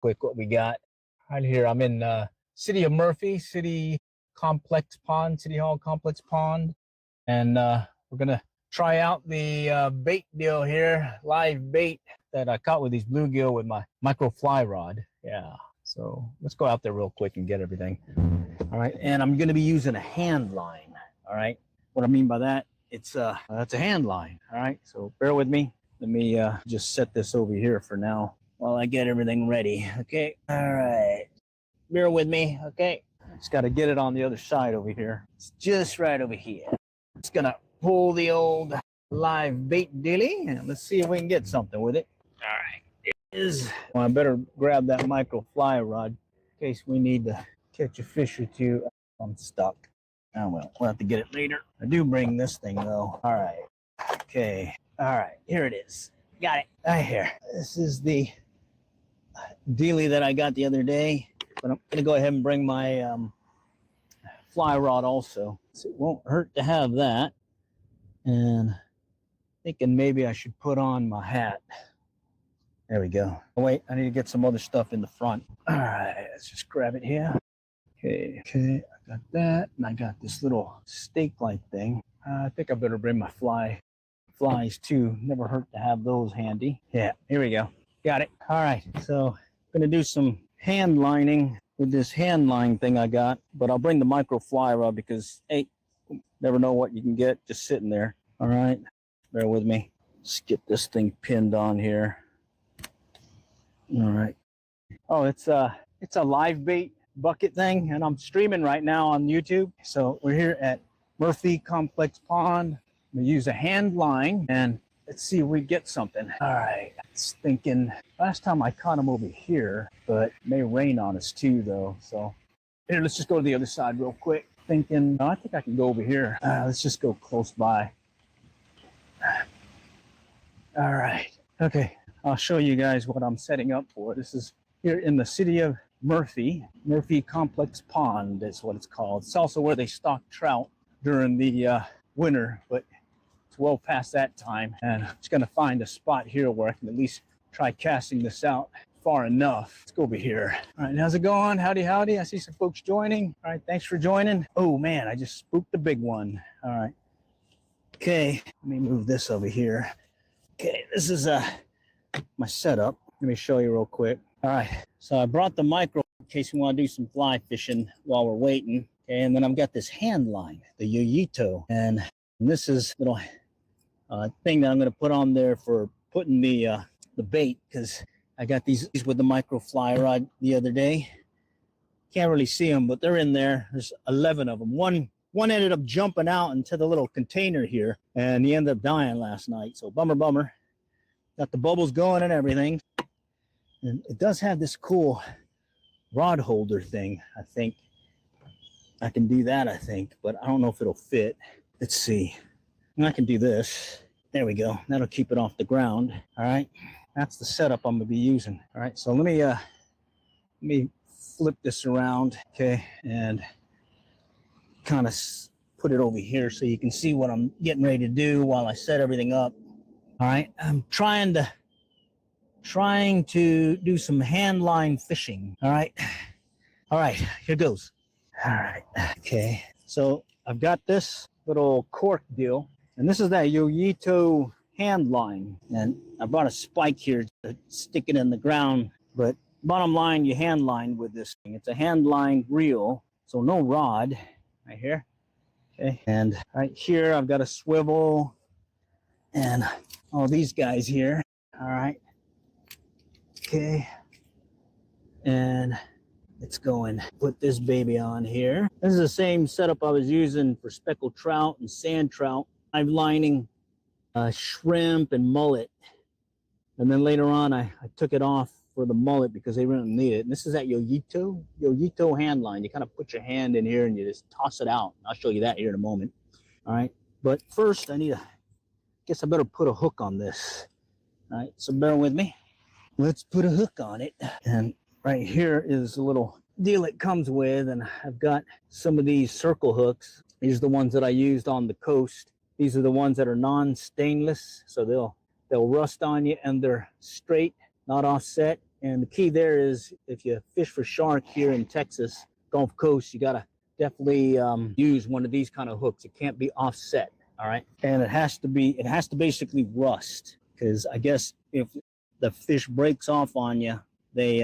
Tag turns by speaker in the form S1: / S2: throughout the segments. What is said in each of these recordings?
S1: quick what we got right here. I'm in City of Murphy, City Complex Pond, City Hall Complex Pond, and we're gonna try out the bait deal here, live bait that I caught with these bluegill with my micro fly rod. Yeah, so let's go out there real quick and get everything. All right, and I'm gonna be using a hand line. All right, what I mean by that, it's a hand line. All right, so bear with me. Let me just set this over here for now while I get everything ready. Okay, all right, bear with me. Okay, just got to get it on the other side over here. It's just right over here. Just gonna pull the old live bait dilly and let's see if we can get something with it. All right, it is. Well, I better grab that micro fly rod in case we need to catch a fish or two. I'm stuck. Oh well, we'll have to get it later. I do bring this thing though. All right, okay, all right, here it is. Got it right here. This is the dealy that I got the other day, but I'm gonna go ahead and bring my fly rod also, so it won't hurt to have that. And thinking maybe I should put on my hat. There we go. Oh, wait, I need to get some other stuff in the front. All right, let's just grab it here. Okay, I got that, and I got this little stake-like thing. I think I better bring my flies too. Never hurt to have those handy. Yeah, here we go. Got it. All right, so I'm gonna do some hand lining with this hand line thing I got, but I'll bring the micro fly rod because, hey, never know what you can get just sitting there. All right, bear with me. Let's get this thing pinned on here. All right. Oh, it's a live bait bucket thing, and I'm streaming right now on YouTube. So we're here at Murphy Complex Pond. I'm gonna use a hand line and let's see if we get something. All right, I was thinking last time I caught them over here, but it may rain on us too though. So here, let's just go to the other side real quick. Thinking, oh, I think I can go over here. Let's just go close by. All right, okay. I'll show you guys what I'm setting up for. This is here in the city of Murphy. Murphy Complex Pond is what it's called. It's also where they stock trout during the winter, but it's well past that time. And I'm just gonna find a spot here where I can at least try casting this out far enough. Let's go over here. All right, how's it going? Howdy, howdy. I see some folks joining. All right, thanks for joining. Oh man, I just spooked the big one. All right. Okay, let me move this over here. Okay, this is my setup. Let me show you real quick. All right, so I brought the micro in case we want to do some fly fishing while we're waiting. Okay, and then I've got this hand line, the yoyito, and this is a little thing that I'm going to put on there for putting the bait, because I got these with the micro fly rod the other day. Can't really see them, but they're in there. There's 11 of them. One ended up jumping out into the little container here, and he ended up dying last night. So bummer. Got the bubbles going and everything. And it does have this cool rod holder thing. I think I can do that, I think, but I don't know if it'll fit. Let's see. And I can do this. There we go. That'll keep it off the ground. All right. That's the setup I'm gonna be using. All right. So let me flip this around. Okay. And kind of put it over here so you can see what I'm getting ready to do while I set everything up. All right, I'm trying to do some hand line fishing. All right, here goes. All right, okay. So I've got this little cork deal, and this is that yoyito hand line, and I brought a spike here to stick it in the ground. But bottom line, you hand line with this thing. It's a hand line reel, so no rod. Right here, okay, and right here I've got a swivel and all these guys here. All right, okay, and it's going. Put this baby on here. This is the same setup I was using for speckled trout and sand trout. I'm lining shrimp and mullet, and then later on I took it off for the mullet because they didn't need it. And this is that yoyito hand line. You kind of put your hand in here and you just toss it out. I'll show you that here in a moment. All right, but first guess I better put a hook on this. All right, so bear with me. Let's put a hook on it. And right here is a little deal it comes with, and I've got some of these circle hooks. These are the ones that I used on the coast. These are the ones that are non-stainless, so they'll rust on you, and they're straight, not offset. And the key there is if you fish for shark here in Texas, Gulf Coast, you gotta definitely use one of these kind of hooks. It can't be offset, all right? And it has to basically rust, because I guess if the fish breaks off on you, they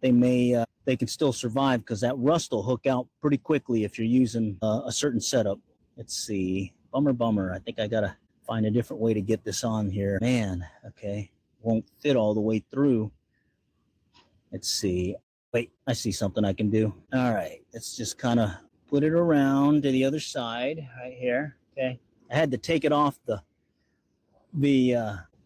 S1: can still survive, because that rust will hook out pretty quickly if you're using a certain setup. Let's see, bummer. I think I gotta find a different way to get this on here. Man, okay, won't fit all the way through. Let's see. Wait, I see something I can do. All right, let's just kind of put it around to the other side right here. Okay, I had to take it off the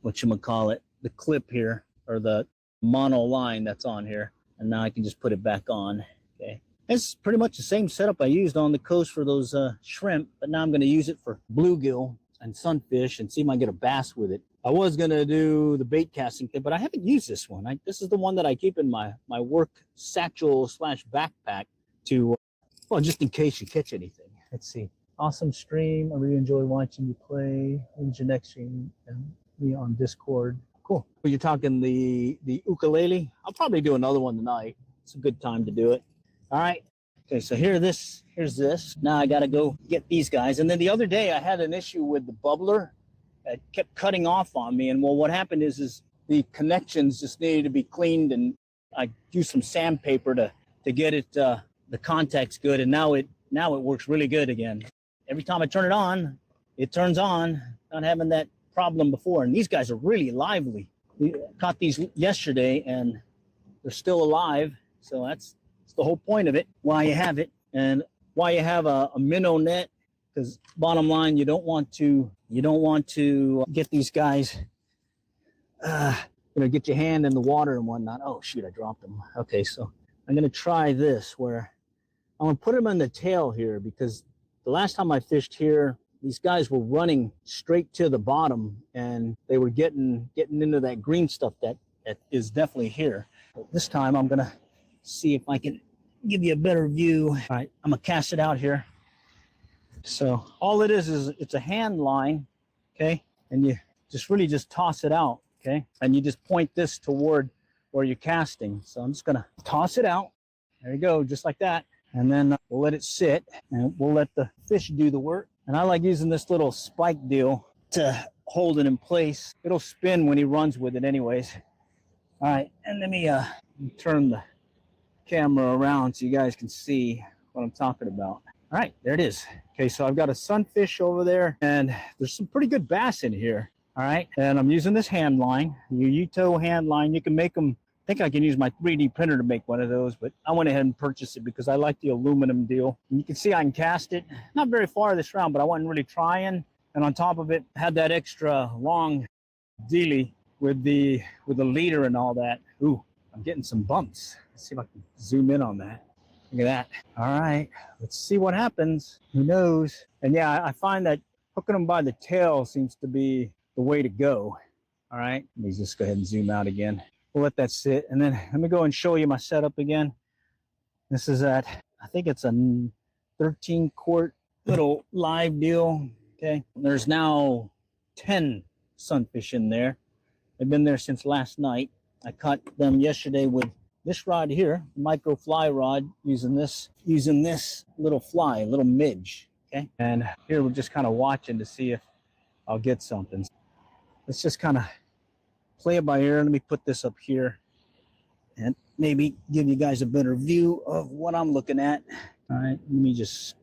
S1: whatchamacallit, the clip here, or the mono line that's on here, and now I can just put it back on. Okay, it's pretty much the same setup I used on the coast for those shrimp, but now I'm going to use it for bluegill and sunfish and see if I can get a bass with it. I was going to do the bait casting thing, but I haven't used this one. This is the one that I keep in my work satchel / backpack to, well, just in case you catch anything. Let's see. Awesome stream. I really enjoy watching you play. When's your next stream? And me on Discord. Cool. Well, you're talking the ukulele. I'll probably do another one tonight. It's a good time to do it. All right. Okay, so here's this. Now I got to go get these guys. And then the other day I had an issue with the bubbler. It kept cutting off on me, and well, what happened is the connections just needed to be cleaned, and I used some sandpaper to get it the contacts good, and now it works really good again. Every time I turn it on, it turns on. Not having that problem before, and these guys are really lively. We caught these yesterday, and they're still alive. So that's the whole point of it. Why you have it, and why you have a minnow net. Because bottom line, you don't want to get these guys, get your hand in the water and whatnot. Oh shoot, I dropped them. Okay, so I'm gonna try this where I'm gonna put them on the tail here, because the last time I fished here, these guys were running straight to the bottom, and they were getting into that green stuff that is definitely here. But this time I'm gonna see if I can give you a better view. All right, I'm gonna cast it out here. So all it is it's a hand line, okay? And you just toss it out, okay? And you just point this toward where you're casting. So I'm just gonna toss it out. There you go, just like that. And then we'll let it sit, and we'll let the fish do the work. And I like using this little spike deal to hold it in place. It'll spin when he runs with it anyways. All right, and let me turn the camera around so you guys can see what I'm talking about. All right, there it is. Okay, so I've got a sunfish over there, and there's some pretty good bass in here. All right, and I'm using this hand line, Yuito hand line. You can make them, I think I can use my 3D printer to make one of those, but I went ahead and purchased it because I like the aluminum deal. And you can see I can cast it, not very far this round, but I wasn't really trying. And on top of it, I had that extra long dealie with the leader and all that. Ooh, I'm getting some bumps. Let's see if I can zoom in on that. Look at that. All right, let's see what happens. Who knows? And yeah, I find that hooking them by the tail seems to be the way to go. All right, let me just go ahead and zoom out again. We'll let that sit, and then let me go and show you my setup again. This is I think it's a 13 quart little live deal. Okay, there's now 10 sunfish in there. They've been there since last night. I caught them yesterday with this rod here, micro fly rod, using this little fly, little midge. Okay, and here we're just kind of watching to see if I'll get something. Let's just kind of play it by ear. Let me put this up here and maybe give you guys a better view of what I'm looking at. All right, let me just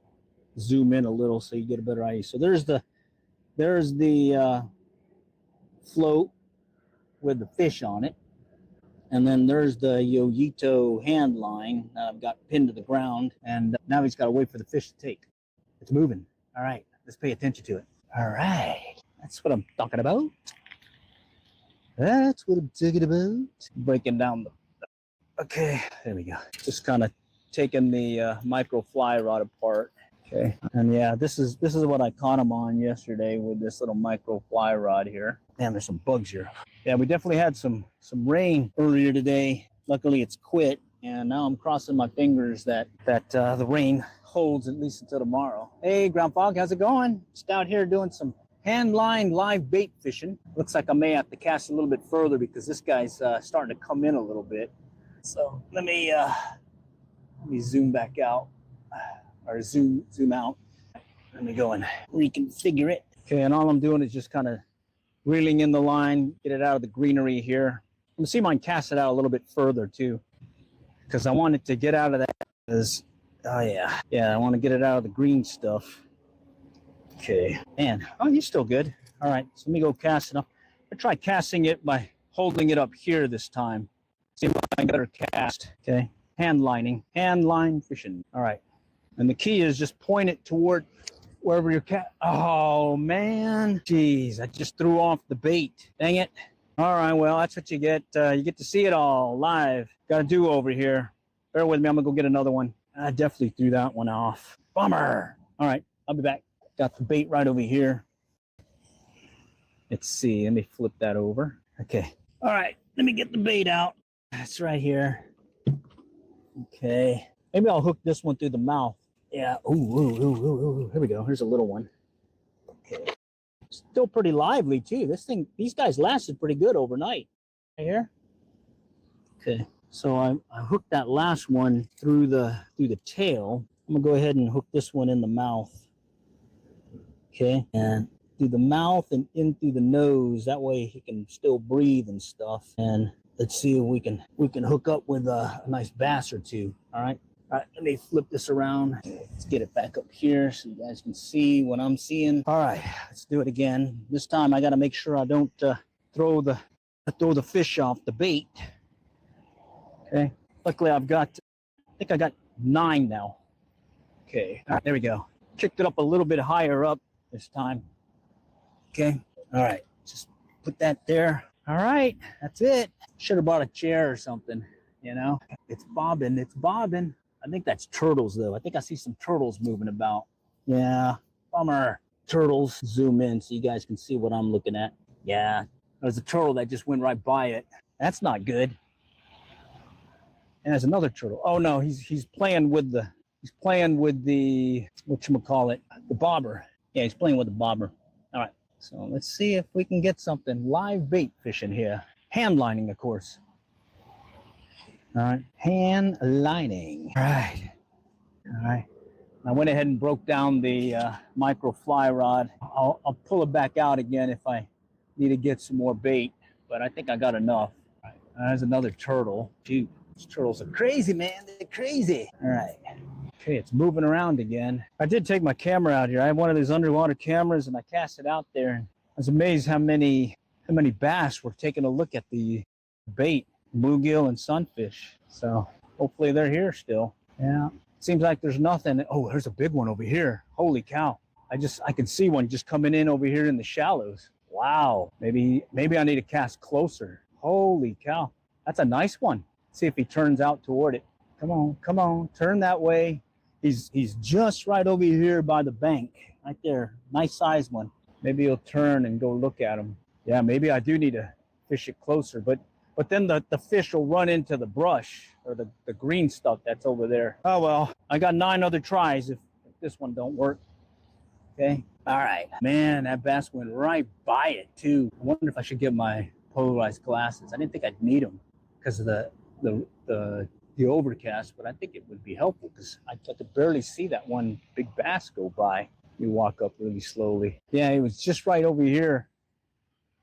S1: zoom in a little so you get a better idea. So there's the float with the fish on it. And then there's the Yuito hand line that I've got pinned to the ground. And now he's got to wait for the fish to take. It's moving. All right, let's pay attention to it. All right, that's what I'm talking about. That's what I'm talking about. Breaking down okay, there we go. Just kind of taking the micro fly rod apart. Okay, and yeah, this is what I caught him on yesterday with this little micro fly rod here. Damn, there's some bugs here. Yeah, we definitely had some rain earlier today. Luckily, it's quit, and now I'm crossing my fingers that the rain holds at least until tomorrow. Hey, Ground Fog, how's it going? Just out here doing some Handline live bait fishing. Looks like I may have to cast a little bit further because this guy's starting to come in a little bit. So let me zoom back out, or zoom out. Let me go and reconfigure it. Okay, and all I'm doing is just kind of reeling in the line, get it out of the greenery here. I'm gonna see if I can cast it out a little bit further too, because I want it to get out of that. Because, oh yeah, I want to get it out of the green stuff. Okay, man, oh, you're still good. All right, so let me go cast it up. I try casting it by holding it up here this time. See if I can better cast. Okay, handline fishing. All right, and the key is just point it toward wherever you're oh man, jeez, I just threw off the bait. Dang it. All right, well, that's what you get. You get to see it all live. Got a do-over here. Bear with me, I'm gonna go get another one. I definitely threw that one off. Bummer. All right, I'll be back. Got the bait right over here. Let's see, let me flip that over. Okay, all right, let me get the bait out. That's right here. Okay, maybe I'll hook this one through the mouth. Yeah, ooh, here we go. Here's a little one. Okay, still pretty lively too. These guys lasted pretty good overnight. Right here. Okay, so I hooked that last one through the tail. I'm gonna go ahead and hook this one in the mouth. Okay, and through the mouth and in through the nose. That way he can still breathe and stuff. And let's see if we can hook up with a nice bass or two. All right. All right, let me flip this around. Let's get it back up here so you guys can see what I'm seeing. All right, let's do it again. This time I got to make sure I don't throw the fish off the bait. Okay. Luckily I think I got 9 now. Okay. All right, there we go. Kicked it up a little bit higher up this time. Okay. All right. Just put that there. All right. That's it. Should have bought a chair or something. You know, it's bobbing. It's bobbing. I think that's turtles, though. I think I see some turtles moving about. Yeah, bummer. Turtles. Zoom in so you guys can see what I'm looking at. Yeah, there's a turtle that just went right by it. That's not good. And there's another turtle. Oh no, he's playing with the whatchamacallit, the bobber. Yeah, he's playing with the bobber. All right, so let's see if we can get something live bait fishing here. Hand lining, of course. All right, hand lining. All right. I went ahead and broke down the micro fly rod. I'll pull it back out again if I need to get some more bait, but I think I got enough. All right. There's another turtle. Shoot, these turtles are crazy, man. They're crazy. All right. Okay, it's moving around again. I did take my camera out here. I have one of these underwater cameras, and I cast it out there. And I was amazed how many bass were taking a look at the bait. Bluegill and sunfish. So hopefully they're here still. Yeah, seems like there's nothing. Oh, there's a big one over here. Holy cow. I can see one just coming in over here in the shallows. Wow. Maybe I need to cast closer. Holy cow. That's a nice one. See if he turns out toward it. Come on, turn that way. He's just right over here by the bank. Right there. Nice size one. Maybe he'll turn and go look at him. Yeah, maybe I do need to fish it closer, but then the fish will run into the brush or the green stuff that's over there. Oh, well, I got 9 other tries if this one don't work. Okay. All right. Man, that bass went right by it, too. I wonder if I should get my polarized glasses. I didn't think I'd need them because of the overcast, but I think it would be helpful because I could barely see that one big bass go by. You walk up really slowly. Yeah, he was just right over here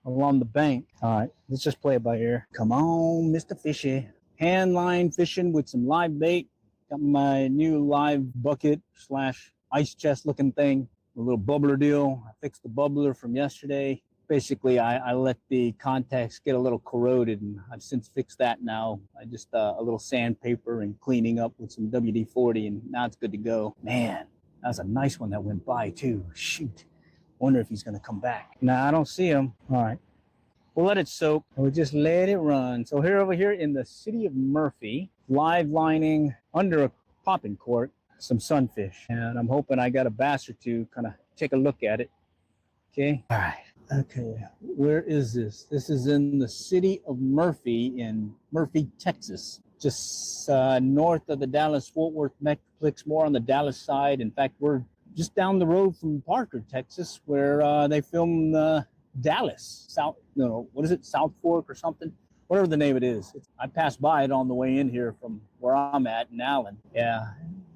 S1: along the bank. All right, let's just play it by ear. Come on, Mr. Fishy. Hand line fishing with some live bait. Got my new live bucket / ice chest looking thing. A little bubbler deal. I fixed the bubbler from yesterday. Basically, I let the contacts get a little corroded, and I've since fixed that now. I just a little sandpaper and cleaning up with some WD-40, and now it's good to go. Man, that was a nice one that went by too. Shoot. Wonder if he's going to come back. Nah, I don't see him. All right. We'll let it soak. We'll just let it run. So over here in the city of Murphy, live lining under a popping cork, some sunfish. And I'm hoping I got a bass or two, kind of take a look at it. Okay. All right. Okay. Where is this? This is in the city of Murphy in Murphy, Texas. Just north of the Dallas-Fort Worth Metroplex, more on the Dallas side. In fact, we're just down the road from Parker, Texas, where they filmed Dallas, what is it, South Fork or something? Whatever the name it is. I passed by it on the way in here from where I'm at in Allen. Yeah,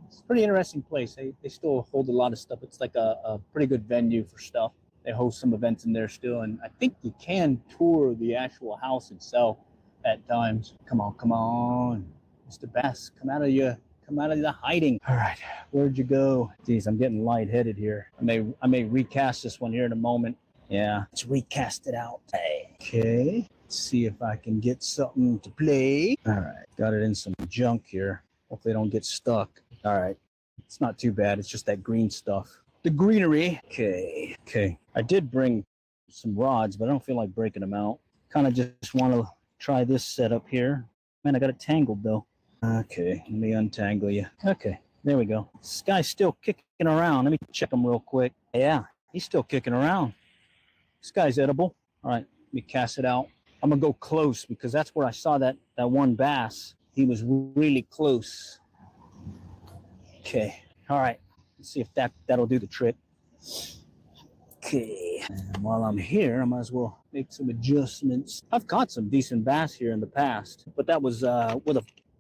S1: it's a pretty interesting place. They still hold a lot of stuff. It's like a pretty good venue for stuff. They host some events in there still, and I think you can tour the actual house itself at times. Come on, Mr. Bass, come out of the hiding. All right, where'd you go? Geez, I'm getting lightheaded here. I may recast this one here in a moment. Yeah, let's recast it out. Okay, let's see if I can get something to play. All right, got it in some junk here. Hopefully they don't get stuck. All right, it's not too bad. It's just that green stuff. The greenery. Okay. I did bring some rods, but I don't feel like breaking them out. Kind of just want to try this setup here. Man, I got it tangled though. Okay, let me untangle you. Okay, there we go. This guy's still kicking around. Let me check him real quick. Yeah, he's still kicking around. This guy's edible. All right, let me cast it out. I'm gonna go close because that's where I saw that one bass. He was really close. Okay, all right. Let's see if that'll do the trick. Okay, and while I'm here, I might as well make some adjustments. I've caught some decent bass here in the past, but that was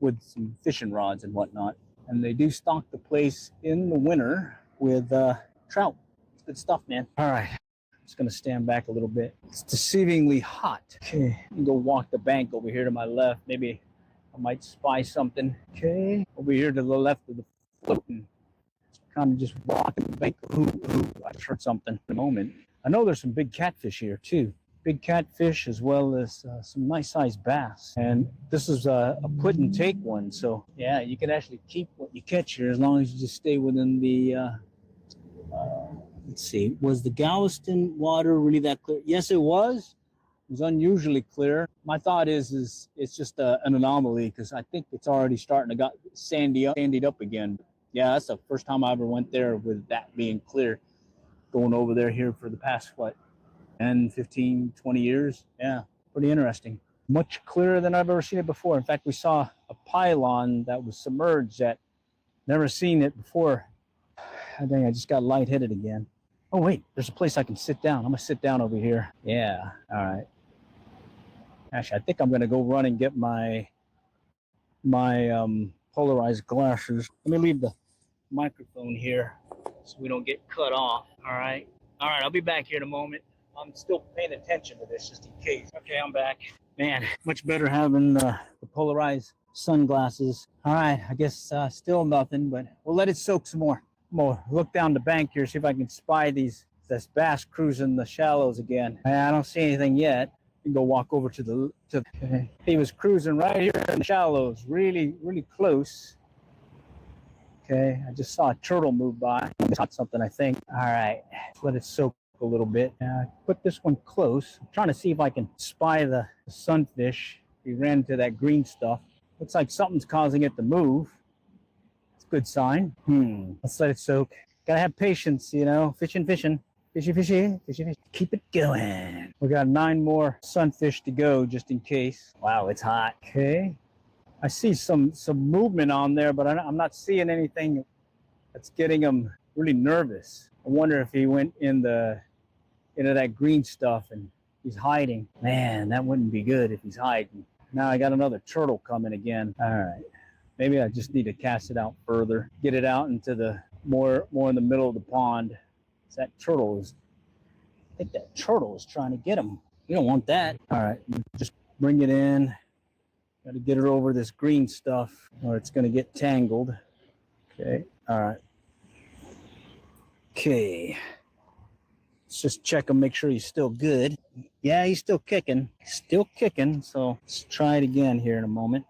S1: with some fishing rods and whatnot. And they do stock the place in the winter with trout. It's good stuff, man. All right, I'm just gonna stand back a little bit. It's deceivingly hot. Okay, I'm gonna go walk the bank over here to my left. Maybe I might spy something. Okay, over here to the left of the floating. Kind of just walking the bank. Ooh, I just heard something in a moment. I know there's some big catfish here too. Big catfish as well as some nice sized bass. And this is a put and take one. So yeah, you can actually keep what you catch here as long as you just stay within the, let's see, was the Galveston water really that clear? Yes, it was. It was unusually clear. My thought is it's just an anomaly because I think it's already starting to get sandied up again. Yeah, that's the first time I ever went there with that being clear. Going over there here for the past, 10, 15, 20 years. Yeah, pretty interesting. Much clearer than I've ever seen it before. In fact, we saw a pylon that was submerged that never seen it before. I think I just got lightheaded again. Oh, wait, there's a place I can sit down. I'm going to sit down over here. Yeah, all right. Actually, I think I'm going to go run and get my polarized glasses. Let me leave the microphone here so we don't get cut off. All right, I'll be back here in a moment. I'm still paying attention to this just in case. Okay, I'm back. Man, much better having the polarized sunglasses. All right, I guess still nothing, but we'll let it soak some more. I'm gonna look down the bank here, see if I can spy this bass cruising the shallows again. I don't see anything yet. You can go walk over to he was cruising right here in the shallows, really close. Okay, I just saw a turtle move by. I caught something, I think. All right, let it soak a little bit. Put this one close. I'm trying to see if I can spy the sunfish. We ran into that green stuff. Looks like something's causing it to move. It's a good sign. Let's let it soak. Gotta have patience, you know. Fishing. Fishy. Keep it going. We got 9 more sunfish to go just in case. Wow, it's hot. Okay. I see some movement on there, but I'm not seeing anything that's getting him really nervous. I wonder if he went into that green stuff and he's hiding. Man, that wouldn't be good if he's hiding. Now I got another turtle coming again. All right, maybe I just need to cast it out further, get it out into the more in the middle of the pond. I think that turtle is trying to get him. We don't want that. All right, just bring it in. Got to get her over this green stuff or it's going to get tangled. Okay, all right. Okay. Let's just check him, make sure he's still good. Yeah, he's still kicking. So let's try it again here in a moment.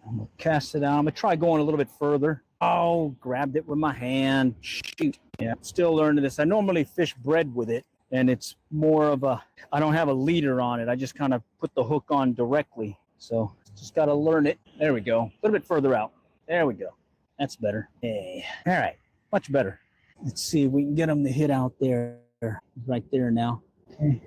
S1: I'm going to cast it out. I'm going to try going a little bit further. Oh, grabbed it with my hand. Shoot. Yeah, still learning this. I normally fish bread with it, and it's more of I don't have a leader on it. I just kind of put the hook on directly. So just got to learn it. There we go. A little bit further out. There we go. That's better. Hey. All right. Much better. Let's see if we can get him to hit out there. Right there now. Okay.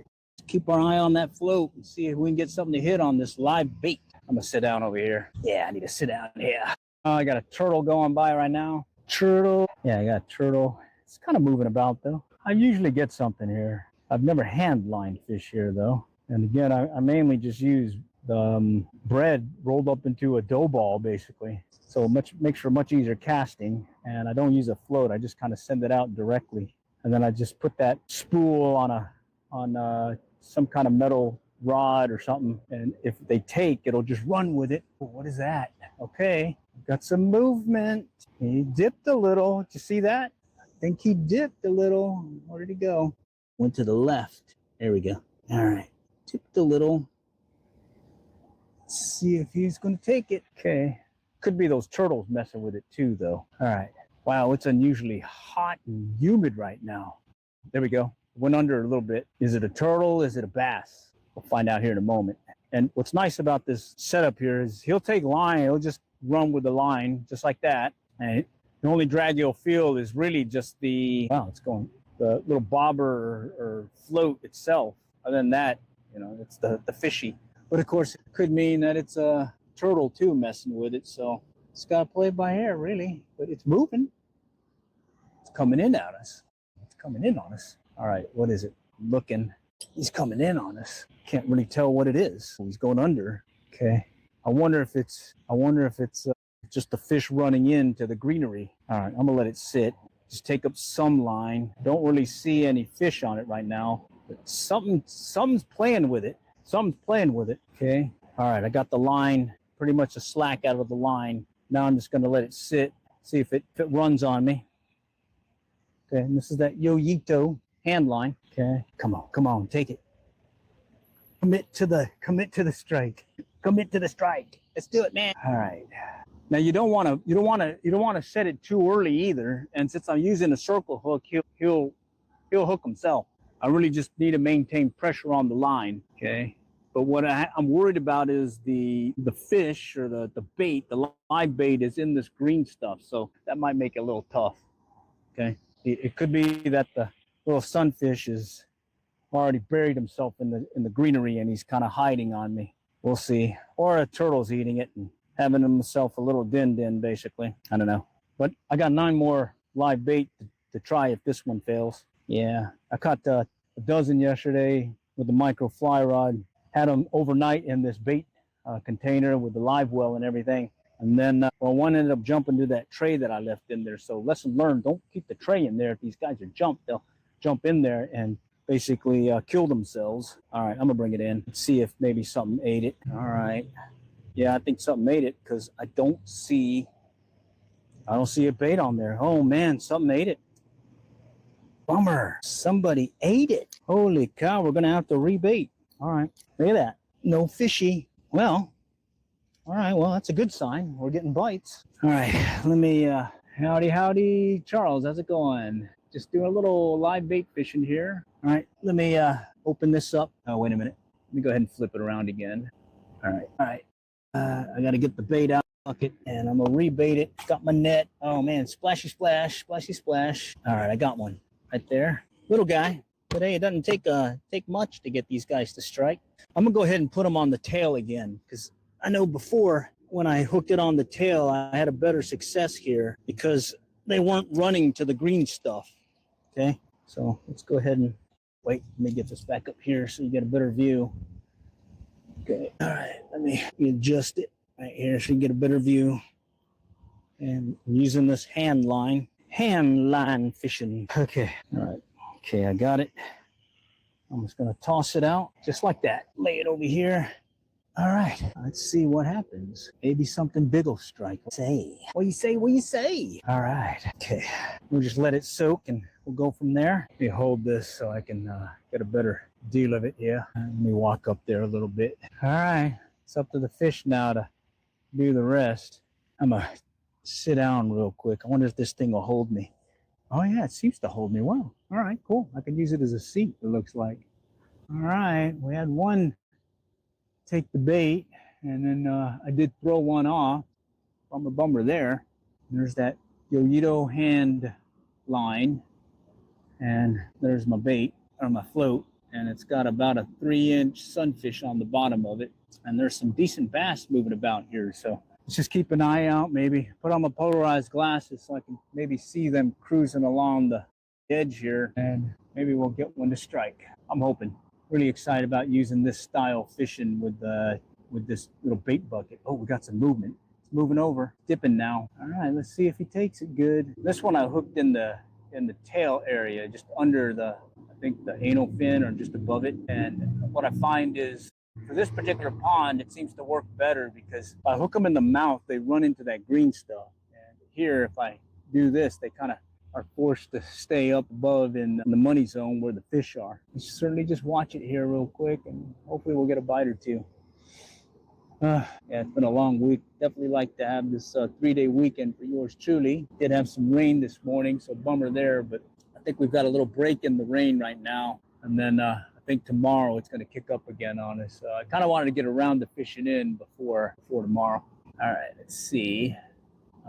S1: Keep our eye on that float and see if we can get something to hit on this live bait. I'm going to sit down over here. Yeah, I need to sit down here. I got a turtle going by right now. Turtle. Yeah, I got a turtle. It's kind of moving about though. I usually get something here. I've never hand lined fish here though. And again, I mainly just use the bread rolled up into a dough ball basically. So makes for much easier casting. And I don't use a float. I just kind of send it out directly. And then I just put that spool on some kind of metal rod or something. And if they take, it'll just run with it. Oh, what is that? Okay, got some movement. He dipped a little. Did you see that? I think he dipped a little. Where did he go? Went to the left. There we go. All right, dipped a little. Let's see if he's going to take it. Okay, could be those turtles messing with it too, though. All right. Wow, it's unusually hot and humid right now. There we go. Went under a little bit. Is it a turtle? Is it a bass? We'll find out here in a moment. And what's nice about this setup here is he'll take line. He'll just run with the line just like that. And the only drag you'll feel is really just the, wow, it's going, the little bobber or float itself. Other than that, you know, it's the fishy. But of course, it could mean that it's a turtle too messing with it. So it's got to play by ear, really. But it's moving. It's coming in at us. It's coming in on us. All right, what is it? Looking. He's coming in on us. Can't really tell what it is. He's going under. Okay. I wonder if it's just the fish running into the greenery. All right, I'm gonna let it sit. Just take up some line. Don't really see any fish on it right now. But something's playing with it. Something's playing with it. Okay. All right, I got the line, pretty much a slack out of the line. Now I'm just gonna let it sit. See if it runs on me. Okay, and this is that Yoyito hand line. Okay, come on, take it. Commit to the strike. Commit to the strike. Let's do it, man. All right. Now you don't want to set it too early either. And since I'm using a circle hook, he'll hook himself. I really just need to maintain pressure on the line. Okay. But what I'm worried about is the fish or the bait, the live bait is in this green stuff, so that might make it a little tough. Okay. It could be that the little sunfish is already buried himself in the greenery and he's kind of hiding on me. We'll see. Or a turtle's eating it and having himself a little din basically. I don't know. But I got 9 more live bait to try if this one fails. Yeah, I caught a dozen yesterday with the micro fly rod. Had them overnight in this bait container with the live well and everything. And then, well, one ended up jumping to that tray that I left in there. So lesson learned, don't keep the tray in there. If these guys are they'll jump in there and basically kill themselves. All right, I'm gonna bring it in. Let's see if maybe something ate it. All right. Yeah, I think something ate it because I don't see a bait on there. Oh man, something ate it. Bummer. Somebody ate it. Holy cow, we're gonna have to rebait. All right, look at that. No fishy. Well, all right, well, that's a good sign. We're getting bites. All right, let me, howdy, Charles, how's it going? Just doing a little live bait fishing here. All right, let me open this up. Oh, wait a minute. Let me go ahead and flip it around again. All right. I got to get the bait out bucket, and I'm going to rebait it. Got my net. Oh, man, splashy splash, splashy splash. All right, I got one right there. Little guy. But hey, it doesn't take much to get these guys to strike. I'm going to go ahead and put them on the tail again, because I know before when I hooked it on the tail, I had a better success here because they weren't running to the green stuff. Okay, so let's go ahead and wait. Let me get this back up here so you get a better view. Okay, all right, let me adjust it right here so you get a better view. And I'm using this hand line fishing. Okay, all right, okay, I got it. I'm just gonna toss it out just like that. Lay it over here. All right, let's see what happens. Maybe something big will strike. What you say? All right, okay. We'll just let it soak and we'll go from there. Let me hold this so I can get a better deal of it here. Let me walk up there a little bit. All right, it's up to the fish now to do the rest. I'm gonna sit down real quick. I wonder if this thing will hold me. Oh yeah, it seems to hold me well. All right, cool. I can use it as a seat, it looks like. All right, we had one take the bait, and then I did throw one off. Bummer there. There's that Yoyito hand line, and there's my bait, or my float, and it's got about a 3-inch sunfish on the bottom of it, and there's some decent bass moving about here, so let's just keep an eye out. Maybe put on my polarized glasses so I can maybe see them cruising along the edge here, and maybe we'll get one to strike. I'm hoping. Really excited about using this style fishing with this little bait bucket. Oh, we got some movement. It's moving over, dipping now. All right, let's see if he takes it good. This one I hooked in the tail area, just under the, I think the anal fin or just above it. And what I find is for this particular pond, it seems to work better because if I hook them in the mouth, they run into that green stuff. And here, if I do this, they kind of are forced to stay up above in the money zone where the fish are. Let's certainly just watch it here real quick, and hopefully we'll get a bite or two. Yeah, it's been a long week. Definitely like to have this 3-day weekend for yours truly. Did have some rain this morning, so bummer there, but I think we've got a little break in the rain right now. And then I think tomorrow it's going to kick up again on us. I kind of wanted to get around to fishing in before tomorrow. All right, let's see.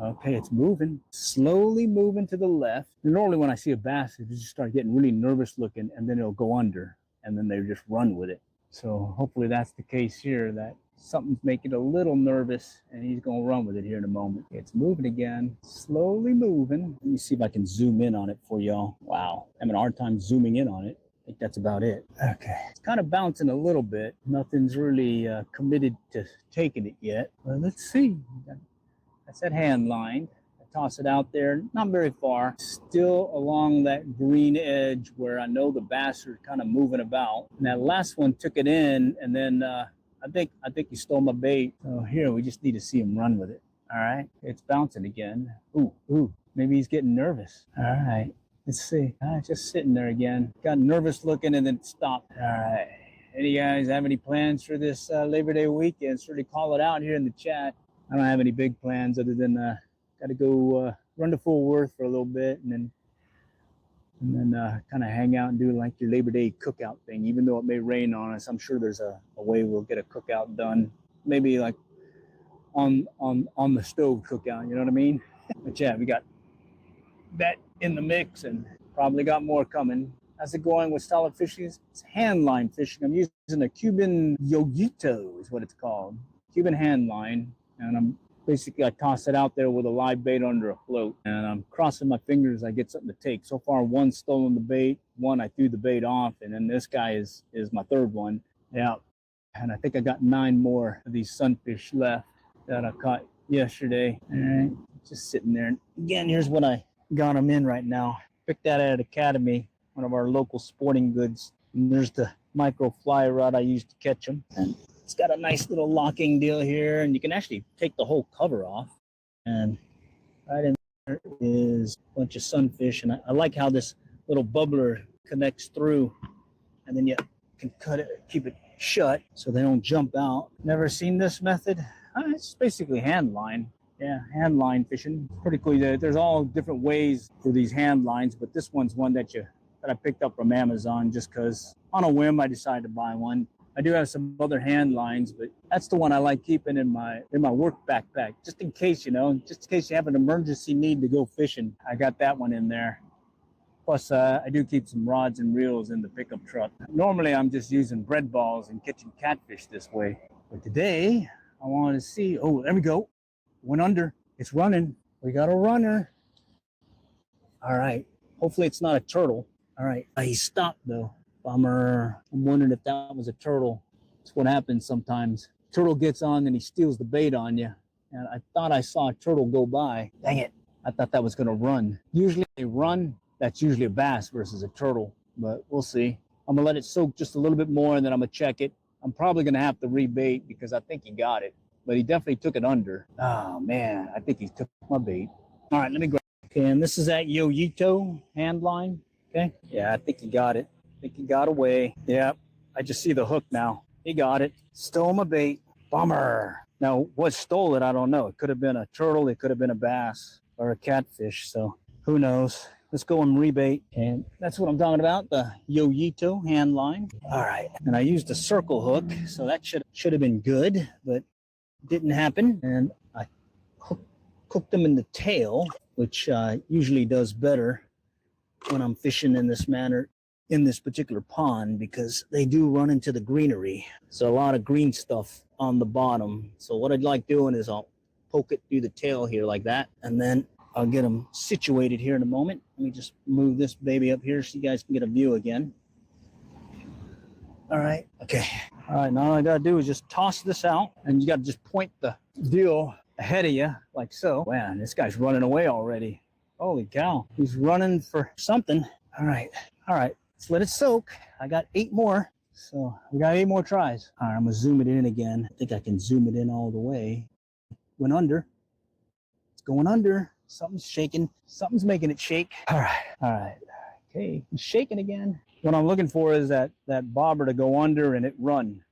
S1: Okay, it's moving, slowly moving to the left. And normally when I see a bass, they just start getting really nervous looking, and then it'll go under, and then they just run with it. So hopefully that's the case here, that something's making it a little nervous, and he's going to run with it here in a moment. It's moving again, slowly moving. Let me see if I can zoom in on it for y'all. Wow, I'm having a hard time zooming in on it. I think that's about it. Okay, it's kind of bouncing a little bit. Nothing's really committed to taking it yet. But let's see. That's that hand line. I toss it out there, not very far. Still along that green edge where I know the bass are kind of moving about. And that last one took it in, and then I think he stole my bait. So here, we just need to see him run with it. All right, it's bouncing again. Ooh, maybe he's getting nervous. All right, let's see. Just sitting there again. Got nervous looking and then stopped. All right, any guys have any plans for this Labor Day weekend? Certainly call it out here in the chat. I don't have any big plans other than got to go run to Fort Worth for a little bit, and then kind of hang out and do like your Labor Day cookout thing. Even though it may rain on us, I'm sure there's a way we'll get a cookout done. Maybe like on the stove cookout, you know what I mean? But yeah, we got that in the mix and probably got more coming. How's it going with solid fishing? It's hand line fishing. I'm using a Cuban yoyito is what it's called. Cuban hand line. And I toss it out there with a live bait under a float, and I'm crossing my fingers I get something to take. So far, one's stolen the bait, one I threw the bait off, and then this guy is my third one. Yeah, and I think I got 9 more of these sunfish left that I caught yesterday. All right, just sitting there. And again, here's what I got them in right now. Picked that at Academy, one of our local sporting goods. And there's the micro fly rod I used to catch them. And it's got a nice little locking deal here, and you can actually take the whole cover off. And right in there is a bunch of sunfish, and I like how this little bubbler connects through, and then you can cut it, keep it shut so they don't jump out. Never seen this method? It's basically hand line. Yeah, hand line fishing. Pretty cool. There's all different ways for these hand lines, but this one's one that I picked up from Amazon just because on a whim I decided to buy one. I do have some other hand lines, but that's the one I like keeping in my work backpack, just in case, just in case you have an emergency need to go fishing. I got that one in there. Plus, I do keep some rods and reels in the pickup truck. Normally, I'm just using bread balls and catching catfish this way. But today, I wanted to see, oh, there we go. Went under. It's running. We got a runner. All right. Hopefully, it's not a turtle. All right. He stopped, though. Bummer. I'm wondering if that was a turtle. That's what happens sometimes. Turtle gets on and he steals the bait on you. And I thought I saw a turtle go by. Dang it. I thought that was going to run. Usually they run. That's usually a bass versus a turtle. But we'll see. I'm going to let it soak just a little bit more and then I'm going to check it. I'm probably going to have to rebait because I think he got it. But he definitely took it under. Oh, man. I think he took my bait. All right, let me grab it. Okay, and this is that yoyito hand line. Okay. Yeah, I think he got it. I think he got away. Yeah, I just see the hook now. He got it. Stole my bait. Bummer. Now, what stole it, I don't know. It could have been a turtle. It could have been a bass or a catfish. So who knows? Let's go and rebait. And that's what I'm talking about, the yoyito hand line. All right. And I used a circle hook, so that should have been good, but didn't happen. And I hooked them in the tail, which usually does better when I'm fishing in this manner in this particular pond because they do run into the greenery. So a lot of green stuff on the bottom. So what I'd like doing is I'll poke it through the tail here like that and then I'll get them situated here in a moment. Let me just move this baby up here so you guys can get a view again. All right, okay. All right, now all I gotta do is just toss this out, and you gotta just point the deal ahead of you, like so. Man, this guy's running away already. Holy cow, he's running for something. All right, let's let it soak. I got 8 more, so we got 8 more tries. All right, I'm gonna zoom it in again. I think I can zoom it in all the way. Went under. It's going under. Something's shaking. Something's making it shake. All right. Okay, he's shaking again. What I'm looking for is that bobber to go under and it run.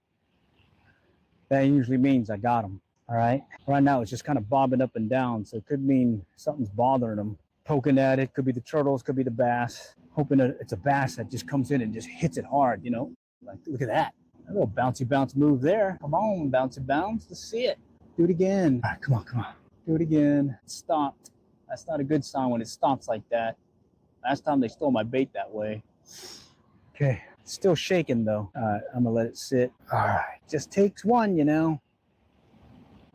S1: That usually means I got him. All right. Right now it's just kind of bobbing up and down, so it could mean something's bothering him. Poking at it. Could be the turtles. Could be the bass. Hoping that it's a bass that just comes in and just hits it hard. You know, like look at that. A little bouncy bounce move there. Come on, bouncy bounce. Let's see it. Do it again. All right, come on. Do it again. It stopped. That's not a good sign when it stops like that. Last time they stole my bait that way. Okay, still shaking though. All right, I'm gonna let it sit. All right, just takes one, you know.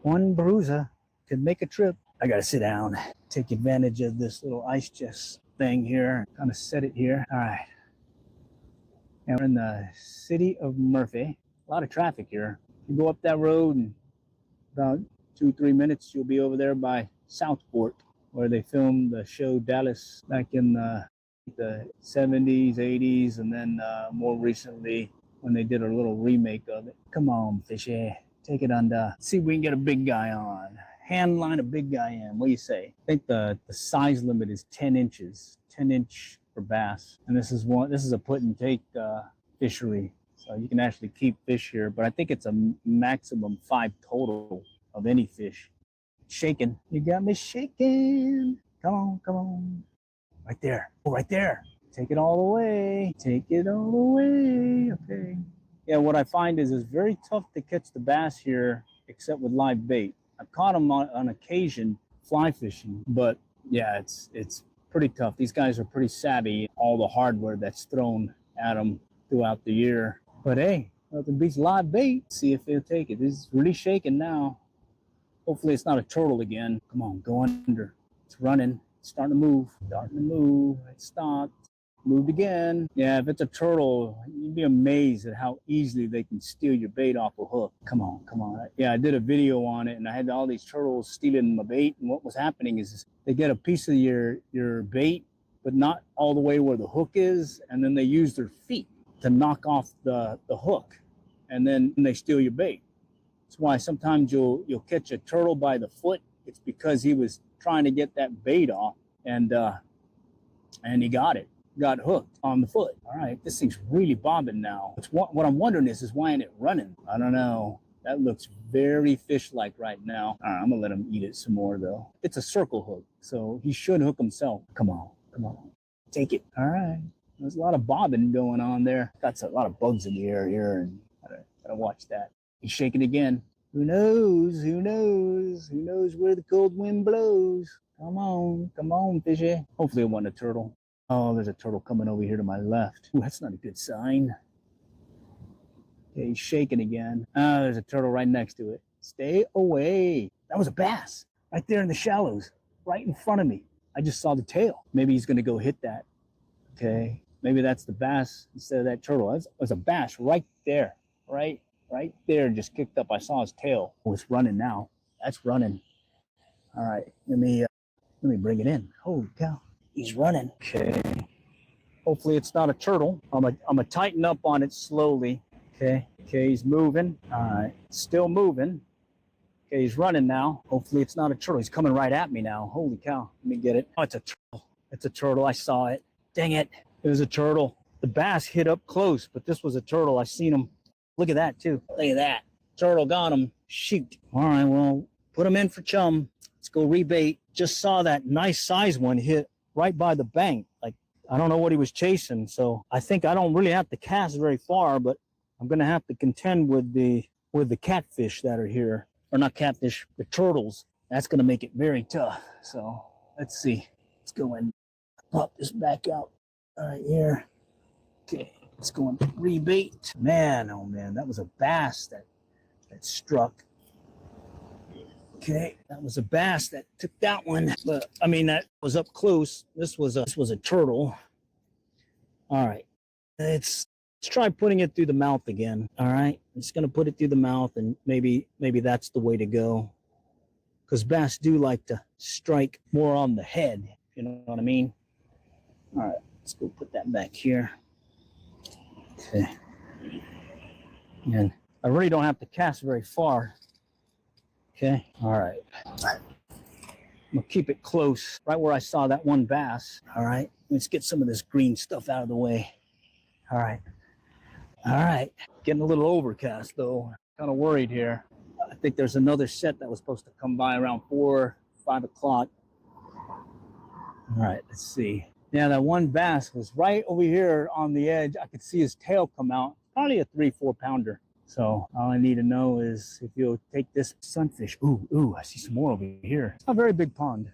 S1: One bruiser could make a trip. I gotta sit down, take advantage of this little ice chest thing here. Kind of set it here. All right. And we're in the city of Murphy. A lot of traffic here. You go up that road and about 2-3 minutes, you'll be over there by Southport, where they filmed the show Dallas back in the 70s, 80s, and then more recently when they did a little remake of it. Come on, fishy, take it under. Let's see if we can get a big guy on. Handline a big guy in. What do you say? I think the size limit is 10 inches, 10 inch for bass. And this is a put and take fishery. So you can actually keep fish here, but I think it's a maximum 5 total of any fish. Shaking. You got me shaking. Come on. Right there. Oh, right there. Take it all the way. Take it all the way. Okay. Yeah, what I find is it's very tough to catch the bass here, except with live bait. I've caught them on occasion fly fishing, but yeah, it's pretty tough. These guys are pretty savvy. All the hardware that's thrown at them throughout the year. But hey, nothing beats live bait. See if they'll take it. This is really shaking now. Hopefully it's not a turtle again. Come on, go under. It's running. It's starting to move. It stopped. Moved again. Yeah, if it's a turtle, you'd be amazed at how easily they can steal your bait off a hook. Come on. Yeah, I did a video on it, and I had all these turtles stealing my bait. And what was happening is they get a piece of your bait, but not all the way where the hook is, and then they use their feet to knock off the hook, and then they steal your bait. That's why sometimes you'll catch a turtle by the foot. It's because he was trying to get that bait off, and he got hooked on the foot. All right, this thing's really bobbing now. What I'm wondering is why ain't it running? I don't know. That looks very fish-like right now. All right, I'm gonna let him eat it some more though. It's a circle hook, so he should hook himself. Come on. Take it. All right. There's a lot of bobbing going on there. Got a lot of bugs in the air here, and gotta watch that. He's shaking again. Who knows where the cold wind blows? Come on, fishy. Hopefully it wasn't a turtle. Oh, there's a turtle coming over here to my left. Ooh, that's not a good sign. Okay, he's shaking again. Ah, there's a turtle right next to it. Stay away. That was a bass right there in the shallows, right in front of me. I just saw the tail. Maybe he's gonna go hit that. Okay, maybe that's the bass instead of that turtle. That was a bass right there, right there, just kicked up. I saw his tail. Oh, it's running now. That's running. All right, let me bring it in. Holy cow, he's running. Okay, hopefully it's not a turtle. I'm gonna tighten up on it slowly. Okay, he's moving. All right, still moving. Okay, he's running now. Hopefully it's not a turtle. He's coming right at me now. Holy cow, let me get it. Oh, it's a turtle. It's a turtle. I saw it. Dang it, it was a turtle. The bass hit up close, but this was a turtle. I seen him. Look at that too. Look at that. Turtle got him. Shoot. All right, well, put him in for chum. Let's go rebait. Just saw that nice size one hit right by the bank. Like, I don't know what he was chasing. So I think I don't really have to cast very far, but I'm gonna have to contend with the catfish that are here. Or not catfish, the turtles. That's gonna make it very tough. So let's see. Let's go and pop this back out. All right, here. Okay. Let's go and rebait. Man, oh man, that was a bass that struck. Okay, that was a bass that took that one, but I mean that was up close. This was a turtle. All right, let's try putting it through the mouth again. All right, I'm just gonna put it through the mouth, and maybe that's the way to go, because bass do like to strike more on the head. You know what I mean? All right, let's go put that back here. Okay, and I really don't have to cast very far. Okay, all right. I'm gonna keep it close, right where I saw that one bass. All right, let's get some of this green stuff out of the way. All right, getting a little overcast though. Kind of worried here. I think there's another set that was supposed to come by around 4, 5 o'clock. All right, let's see. Yeah, that one bass was right over here on the edge. I could see his tail come out. Probably a 3-4 pounder. So all I need to know is if you'll take this sunfish. Ooh, I see some more over here. It's not a very big pond.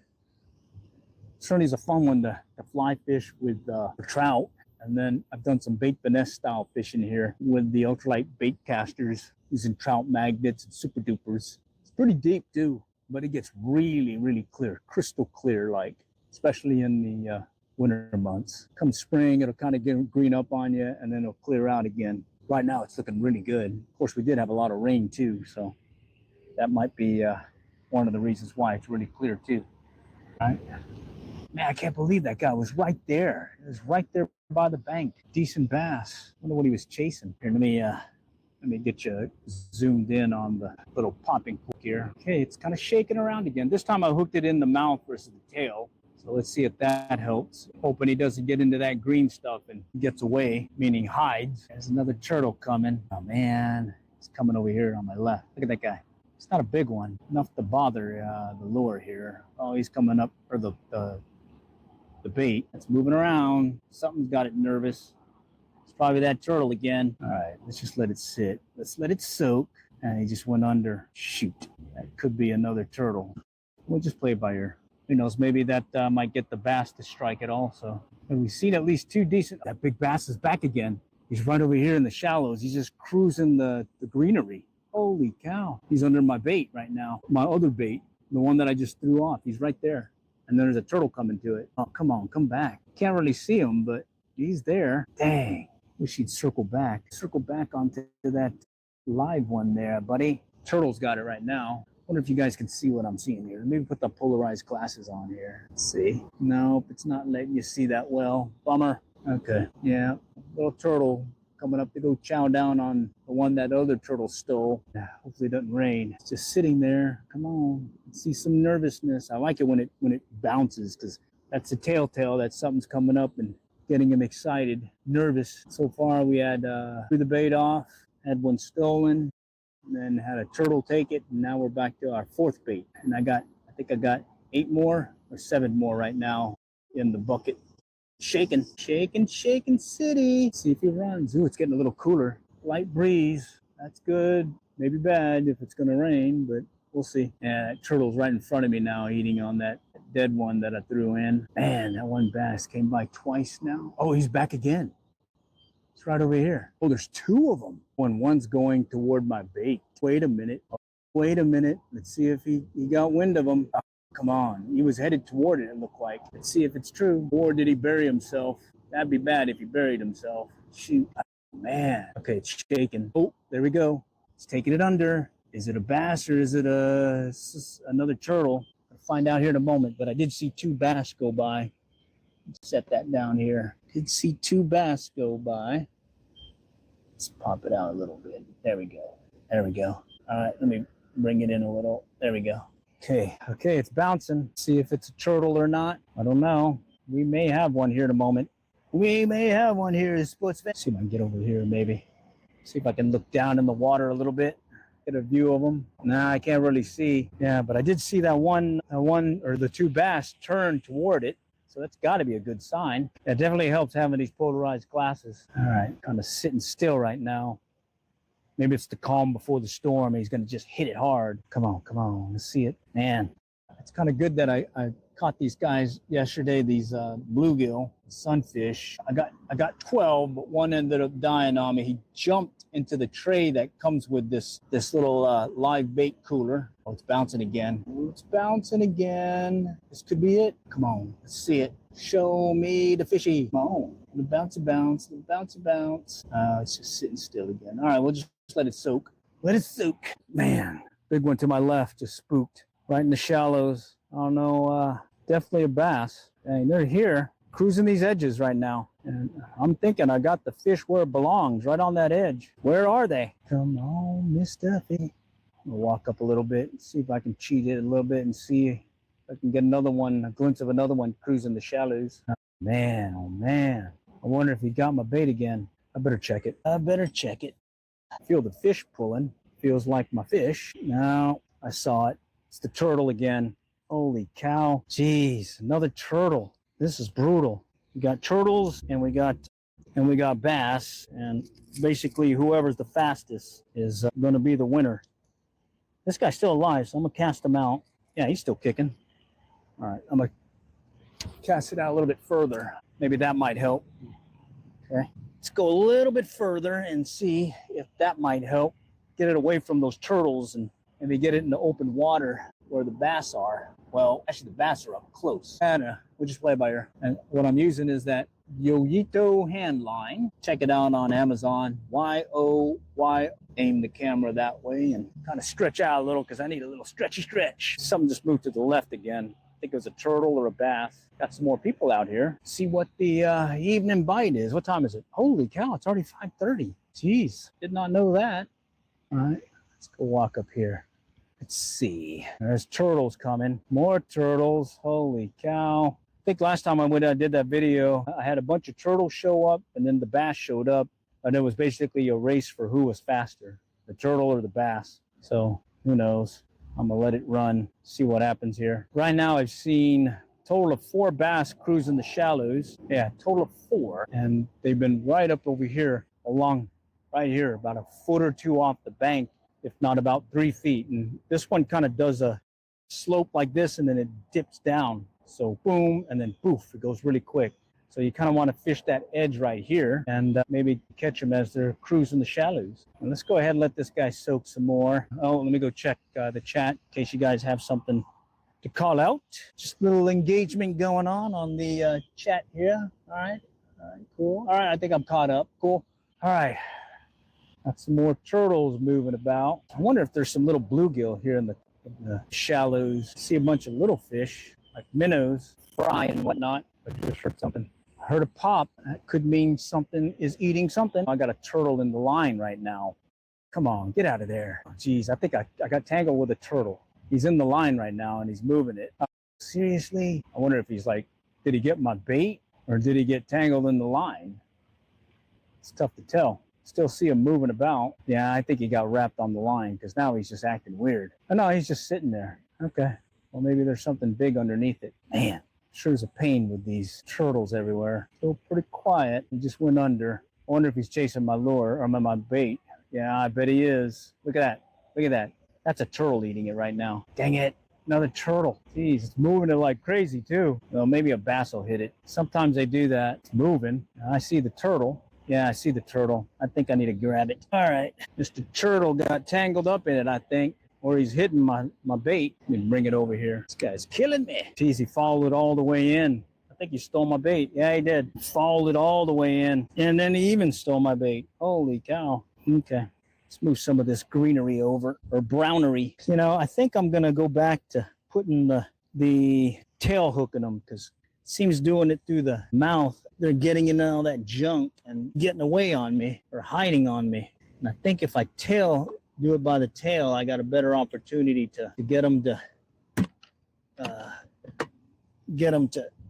S1: Certainly is a fun one to fly fish with trout. And then I've done some bait finesse style fishing here with the ultralight bait casters using trout magnets and super dupers. It's pretty deep too, but it gets really, really clear, crystal clear, like, especially in the winter months. Come spring, it'll kind of get green up on you and then it'll clear out again. Right now, it's looking really good. Of course, we did have a lot of rain too, so that might be one of the reasons why it's really clear too. All right. Man, I can't believe that guy was right there. It was right there by the bank. Decent bass. I wonder what he was chasing. Here, let me get you zoomed in on the little popping hook here. Okay, it's kind of shaking around again. This time I hooked it in the mouth versus the tail. So let's see if that helps. Hoping he doesn't get into that green stuff and gets away, meaning hides. There's another turtle coming. Oh man, he's coming over here on my left. Look at that guy. It's not a big one, enough to bother the lure here. Oh, he's coming up, or the bait. It's moving around. Something's got it nervous. It's probably that turtle again. All right, let's just let it sit. Let's let it soak. And he just went under. Shoot, that could be another turtle. We'll just play it by ear. Who knows, maybe that might get the bass to strike it also. And we've seen at least 2 decent. That big bass is back again. He's right over here in the shallows. He's just cruising the greenery. Holy cow. He's under my bait right now. My other bait, the one that I just threw off. He's right there. And then there's a turtle coming to it. Oh, come on, come back. Can't really see him, but he's there. Dang, wish he'd circle back. Circle back onto that live one there, buddy. Turtle's got it right now. Wonder if you guys can see what I'm seeing here. Maybe put the polarized glasses on here. Let's see. Nope, it's not letting you see that well. Bummer. Okay, yeah, little turtle coming up to go chow down on the one that other turtle stole. Hopefully it doesn't rain. It's just sitting there. Come on, see some nervousness. I like it when it bounces, because that's a telltale that something's coming up and getting him excited, nervous. So far we had threw the bait off, had one stolen, and then had a turtle take it, and now we're back to our 4th bait. And I think I got 8 more or 7 more right now in the bucket. Shaking city. See if he runs. Ooh, it's getting a little cooler. Light breeze. That's good. Maybe bad if it's gonna rain, but we'll see. Yeah, that turtle's right in front of me now, eating on that dead one that I threw in. Man, that one bass came by twice now. Oh, he's back again. It's right over here. Oh, there's 2 of them. One's going toward my bait. Wait a minute. Let's see if he got wind of him. Oh, come on. He was headed toward it looked like. Let's see if it's true. Or did he bury himself? That'd be bad if he buried himself. Shoot. Oh, man. Okay, it's shaking. Oh, there we go. It's taking it under. Is it a bass or is it another turtle? I'll find out here in a moment, but I did see 2 bass go by. Set that down here. Did see 2 bass go by. Let's pop it out a little bit. There we go. All right, let me bring it in a little. There we go. Okay, it's bouncing. See if it's a turtle or not. I don't know. We may have one here in a moment. Sports fan. See if I can get over here maybe. See if I can look down in the water a little bit. Get a view of them. Nah, I can't really see. Yeah, but I did see that one or the 2 bass turn toward it. So that's got to be a good sign. That definitely helps having these polarized glasses. All right, kind of sitting still right now. Maybe it's the calm before the storm. He's going to just hit it hard. Come on. Let's see it. Man, it's kind of good that I Caught these guys yesterday, these bluegill sunfish. I got 12, but one ended up dying on me. He jumped into the tray that comes with this little live bait cooler. Oh, it's bouncing again. Oh, it's bouncing again. This could be it. Come on, let's see it. Show me the fishy. Come on. The bounce, bounce, the bounce, bounce. It's just sitting still again. All right, we'll just let it soak. Let it soak. Man, big one to my left just spooked right in the shallows. I don't know, definitely a bass. And they're here cruising these edges right now. And I'm thinking I got the fish where it belongs, right on that edge. Where are they? Come on, Miss Stuffy. I'll walk up a little bit and see if I can cheat it a little bit and see if I can get another one, a glimpse of another one cruising the shallows. Oh man. I wonder if he got my bait again. I better check it. I feel the fish pulling. Feels like my fish. No, I saw it. It's the turtle again. Holy cow. Jeez, another turtle. This is brutal. We got turtles and we got bass, and basically whoever's the fastest is going to be the winner. This guy's still alive, so I'm going to cast him out. Yeah, he's still kicking. All right, I'm going to cast it out a little bit further. Maybe that might help. Okay, let's go a little bit further and see if that might help. Get it away from those turtles and maybe get it in the open water where the bass are. Well, actually the bass are up close. And we'll just play by ear. And what I'm using is that Yoyito Handline. Check it out on Amazon. Y-O-Y. Aim the camera that way and kind of stretch out a little because I need a little stretchy stretch. Something just moved to the left again. I think it was a turtle or a bass. Got some more people out here. See what the evening bite is. What time is it? Holy cow, it's already 5:30. Jeez, did not know that. All right, let's go walk up here. Let's see. There's turtles coming. More turtles. Holy cow. I think last time I did that video, I had a bunch of turtles show up and then the bass showed up. And it was basically a race for who was faster, the turtle or the bass. So who knows? I'm going to let it run, see what happens here. Right now I've seen a total of 4 bass cruising the shallows. Yeah, total of 4. And they've been right up over here along right here, about a foot or 2 off the bank, if not about 3 feet. And this one kind of does a slope like this and then it dips down. So boom, and then poof, it goes really quick. So you kind of want to fish that edge right here and maybe catch them as they're cruising the shallows. And let's go ahead and let this guy soak some more. Oh, let me go check the chat in case you guys have something to call out. Just a little engagement going on the chat here. All right, cool. All right, I think I'm caught up. Cool. All right. Got some more turtles moving about. I wonder if there's some little bluegill here in the shallows. See a bunch of little fish like minnows, fry and whatnot. I just heard something. I heard a pop. That could mean something is eating something. I got a turtle in the line right now. Come on, get out of there. Oh, geez, I think I got tangled with a turtle. He's in the line right now and he's moving it. Seriously? I wonder if he's like, did he get my bait or did he get tangled in the line? It's tough to tell. Still see him moving about. Yeah, I think he got wrapped on the line because now he's just acting weird. Oh no, he's just sitting there. Okay, well maybe there's something big underneath it. Man. Sure is a pain with these turtles everywhere. Still pretty quiet. He just went under. I wonder if he's chasing my lure or my bait. Yeah, I bet he is. Look at that. Look at that. That's a turtle eating it right now. Dang it. Another turtle. Jeez, it's moving it like crazy too. Well, maybe a bass will hit it. Sometimes they do that. It's moving. I see the turtle. Yeah, I see the turtle. I think I need to grab it. All right. Mr. Turtle got tangled up in it, I think. Or he's hitting my bait. Let me bring it over here. This guy's killing me. Jeez, he followed it all the way in. I think he stole my bait. Yeah, he did. Followed it all the way in. And then he even stole my bait. Holy cow. Okay. Let's move some of this greenery over, or brownery. You know, I think I'm going to go back to putting the tail hook in them because it seems doing it through the mouth. They're getting in all that junk and getting away on me or hiding on me. And I think if I do it by the tail, I got a better opportunity to get them to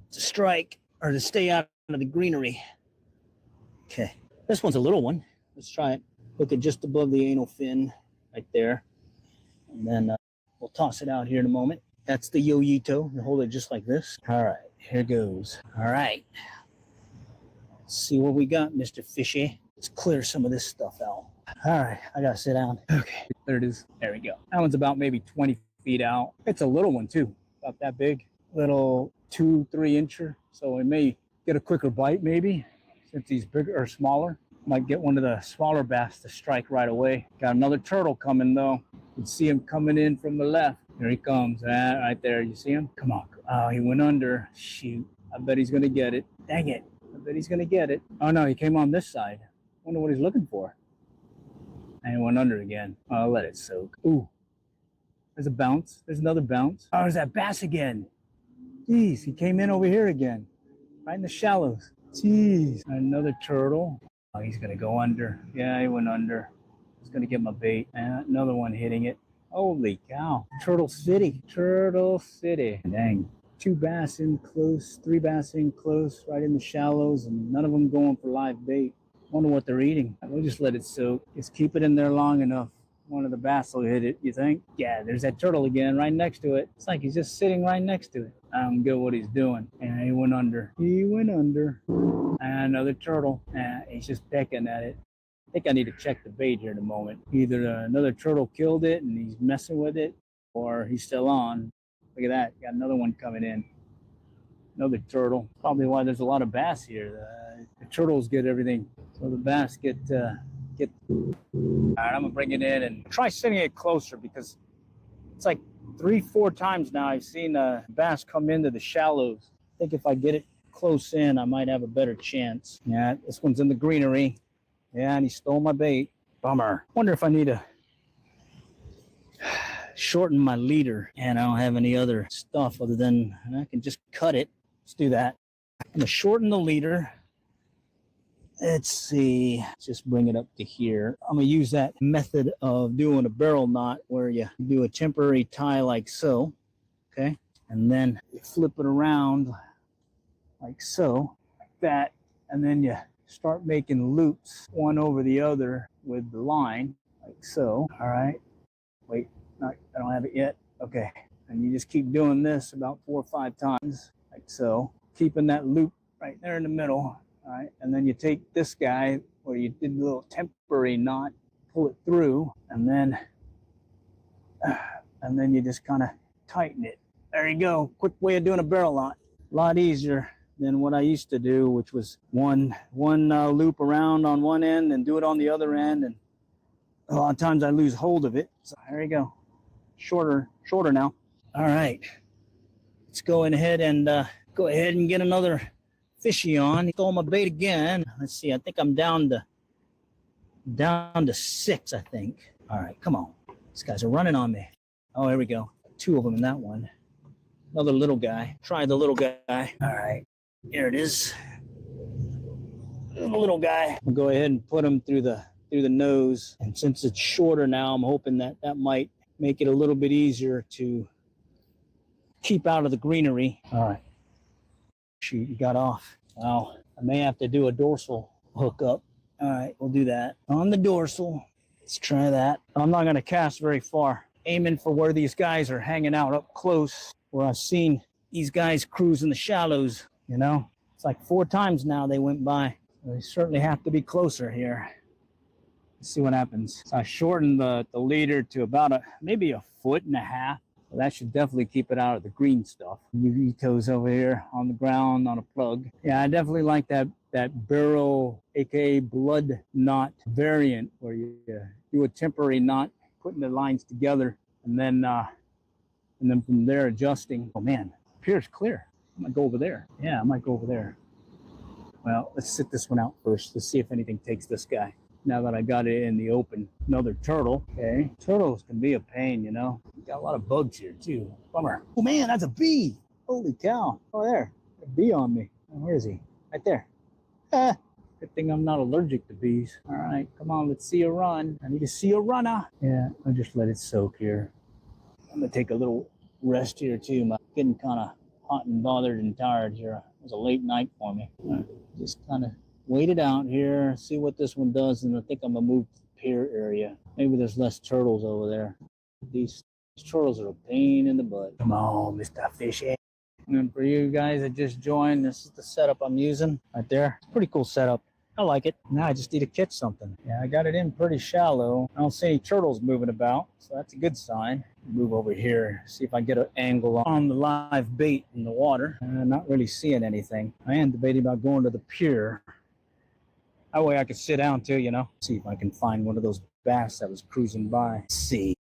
S1: strike or to stay out of the greenery. Okay, this one's a little one. Let's try it. Hook it just above the anal fin right there. And then we'll toss it out here in a moment. That's the Yoyito. You hold it just like this. All right, here goes. All right. Let's see what we got, Mr. Fishy. Let's clear some of this stuff out. All right, I gotta sit down. Okay, there it is. There we go. That one's about maybe 20 feet out. It's a little one too, about that big. little 2-3 incher, so we may get a quicker bite maybe, since he's bigger or smaller. Might get one of the smaller bass to strike right away. Got another turtle coming though. You can see him coming in from the left. Here he comes, right there. You see him? Come on. Oh, he went under. Shoot. I bet he's gonna get it. Dang it. I bet he's gonna get it. Oh no, he came on this side. Wonder what he's looking for. And he went under again. I'll let it soak. Ooh. There's a bounce. There's another bounce. Oh, there's that bass again. Jeez, he came in over here again. Right in the shallows. Jeez. Another turtle. Oh, he's gonna go under. Yeah, he went under. He's gonna get my bait. And another one hitting it. Holy cow. Turtle City. Turtle City. Dang. 2 bass in close, 3 bass in close, right in the shallows, and none of them going for live bait. Wonder what they're eating. We'll just let it soak. Just keep it in there long enough. One of the bass will hit it, you think? Yeah, there's that turtle again right next to it. It's like he's just sitting right next to it. I don't get what he's doing. And he went under. He went under. And another turtle. He's just pecking at it. I think I need to check the bait here in a moment. Either another turtle killed it and he's messing with it, or he's still on. Look at that. Got another one coming in. Another turtle. Probably why there's a lot of bass here. The turtles get everything. So the bass get... All right, I'm gonna bring it in and try setting it closer, because it's like 3-4 times now I've seen a bass come into the shallows. I think if I get it close in, I might have a better chance. Yeah, this one's in the greenery. Yeah, and he stole my bait. Bummer. Wonder if I need to shorten my leader. And I don't have any other stuff other than I can just cut it. Let's do that. I'm gonna shorten the leader. Let's see, just bring it up to here. I'm gonna use that method of doing a barrel knot where you do a temporary tie like so, okay? And then you flip it around like so, like that. And then you start making loops one over the other with the line, like so. All right, wait, I don't have it yet. Okay, and you just keep doing this about 4 or 5 times, like so. Keeping that loop right there in the middle. All right, and then you take this guy where you did a little temporary knot, pull it through, and then you just kind of tighten it. There you go. Quick way of doing a barrel knot. A lot easier than what I used to do, which was one loop around on one end and do it on the other end, and a lot of times I lose hold of it. So there you go. Shorter now. All right, let's go ahead and get another fishy on. He stole my bait again. Let's see, I think I'm down to 6, I think. All right, come on. These guys are running on me. Oh, here we go. 2 of them in that one. Another little guy. Try the little guy. All right, here it is. The little guy. I'll go ahead and put him through the nose. And since it's shorter now, I'm hoping that might make it a little bit easier to keep out of the greenery. All right. Shoot, you got off. Wow, I may have to do a dorsal hookup. All right, we'll do that. On the dorsal, let's try that. I'm not gonna cast very far. Aiming for where these guys are hanging out up close, where I've seen these guys cruise in the shallows, you know? It's like 4 times now they went by. They certainly have to be closer here. Let's see what happens. So I shortened the leader to about maybe 1.5 foot. Well, that should definitely keep it out of the green stuff. UV toes over here on the ground on a plug. Yeah, I definitely like that barrel, aka blood knot variant, where you do a temporary knot, putting the lines together, and then from there adjusting. Oh man, appears clear. I might go over there. Yeah, I might go over there. Well, let's sit this one out first. Let's see if anything takes this guy. Now that I got it in the open. Another turtle. Okay. Turtles can be a pain, you know. Got a lot of bugs here too. Bummer. Oh man, that's a bee. Holy cow. Oh, there. A bee on me. Oh, where is he? Right there. Good thing I'm not allergic to bees. All right, come on, let's see a run. I need to see a runner. Yeah, I'll just let it soak here. I'm gonna take a little rest here too. I'm getting kind of hot and bothered and tired here. It was a late night for me. Just kind of wait it out here, see what this one does, and I think I'm gonna move to the pier area. Maybe there's less turtles over there. These turtles are a pain in the butt. Come on, Mr. Fishy. And for you guys that just joined, this is the setup I'm using right there. It's a pretty cool setup. I like it. Now I just need to catch something. Yeah, I got it in pretty shallow. I don't see any turtles moving about, so that's a good sign. Move over here, see if I get an angle on the live bait in the water. Not really seeing anything. I am debating about going to the pier. That way I could sit down too, you know. See if I can find one of those bass that was cruising by. Let's see.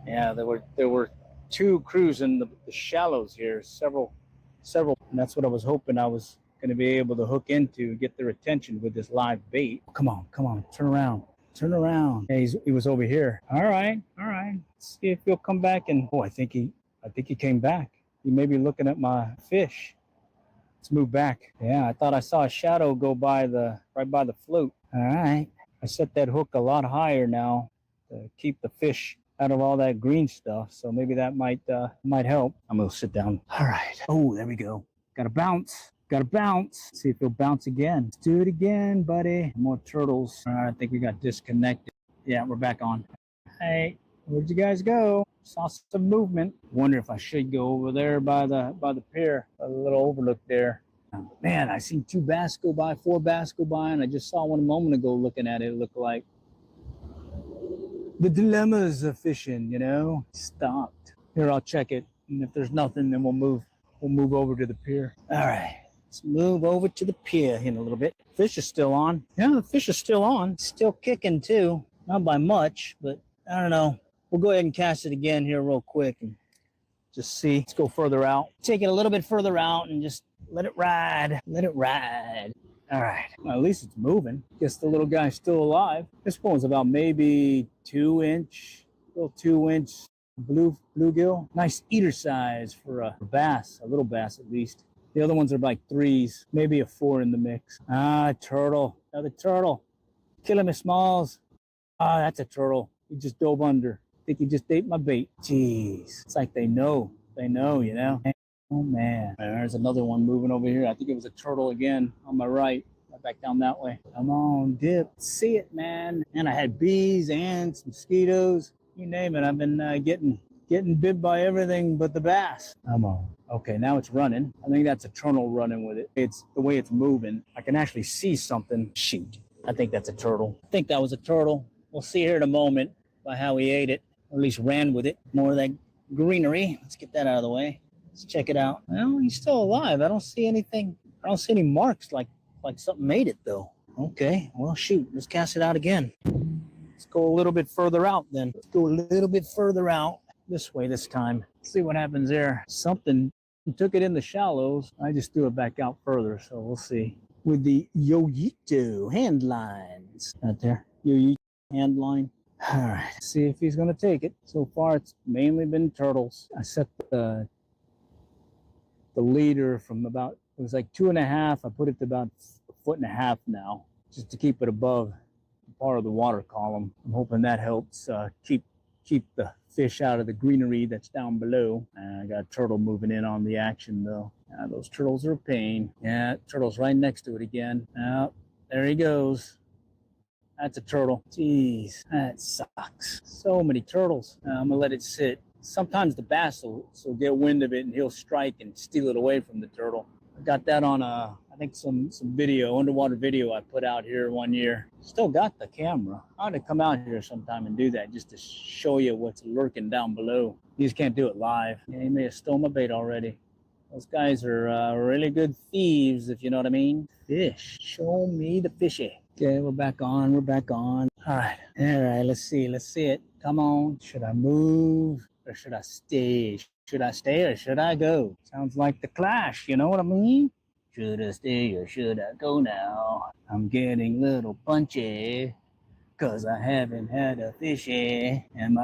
S1: Yeah, there were two cruising the shallows here, several, and that's what I was hoping I was going to be able to hook into, get their attention with this live bait. Come on, turn around. Yeah, he was over here. All right. Let's see if he'll come back. And I think he came back. He may be looking at my fish. Let's move back. Yeah, I thought I saw a shadow go by right by the float. All right, I set that hook a lot higher now to keep the fish out of all that green stuff. So maybe that might help. I'm gonna sit down. All right. Oh, there we go. Got to bounce. See if he'll bounce again. Let's do it again, buddy. More turtles. All right, I think we got disconnected. Yeah, we're back on. Hey, where'd you guys go? Saw some movement. Wonder if I should go over there by the pier, a little overlook there. Man, I seen 4 bass go by, and I just saw one a moment ago looking at it. It looked like the dilemmas of fishing, you know. Stopped. Here, I'll check it, and if there's nothing, then we'll move over to the pier. All right. Let's move over to the pier in a little bit. Fish is still on. Yeah, the fish is still on. Still kicking too. Not by much, but I don't know. We'll go ahead and cast it again here real quick and just see. Let's go further out. Take it a little bit further out and just let it ride. All right. Well, at least it's moving. Guess the little guy's still alive. This one's about maybe 2-inch, little 2-inch bluegill. Nice eater size for a bass, a little bass at least. The other ones are like 3s, maybe a 4 in the mix. Turtle. Another turtle. Killing me, Smalls. That's a turtle. He just dove under. I think he just ate my bait. Jeez. It's like they know. You know? Oh, man. There's another one moving over here. I think it was a turtle again on my right back down that way. Come on, dip. See it, man. And I had bees, ants, mosquitoes. You name it. I've been getting bit by everything but the bass. Come on. Okay, now it's running. I think that's a turtle running with it. It's the way it's moving. I can actually see something. Shoot. I think that's a turtle. I think that was a turtle. We'll see here in a moment by how he ate it, or at least ran with it. More of that greenery. Let's get that out of the way. Let's check it out. Well, he's still alive. I don't see anything. I don't see any marks like something made it though. Okay, well, shoot. Let's cast it out again. Let's go a little bit further out then. Let's go a little bit further out. This way this time. See what happens there. Something took it in the shallows. I just threw it back out further, so we'll see. With the Yoyito Handlines out there. Yoyito Handline. All right, see if he's gonna take it. So far, it's mainly been turtles. I set the leader from about, it was like 2.5. I put it to about 1.5 feet now, just to keep it above part of the water column. I'm hoping that helps keep the fish out of the greenery that's down below. I got a turtle moving in on the action though. Those turtles are a pain. Yeah, turtle's right next to it again. There he goes. That's a turtle. Jeez, that sucks. So many turtles. I'm gonna let it sit. Sometimes the bass will get wind of it and he'll strike and steal it away from the turtle. I got that on I think some video, underwater video I put out here one year. Still got the camera. I ought to come out here sometime and do that just to show you what's lurking down below. You just can't do it live. Yeah, he may have stolen my bait already. Those guys are really good thieves, if you know what I mean. Fish. Show me the fishy. Okay, we're back on. All right, let's see it. Come on. Should I move or should I stay? Should I stay or should I go? Sounds like the Clash, you know what I mean? Should I stay or should I go now? I'm getting a little punchy, cause I haven't had a fishy. And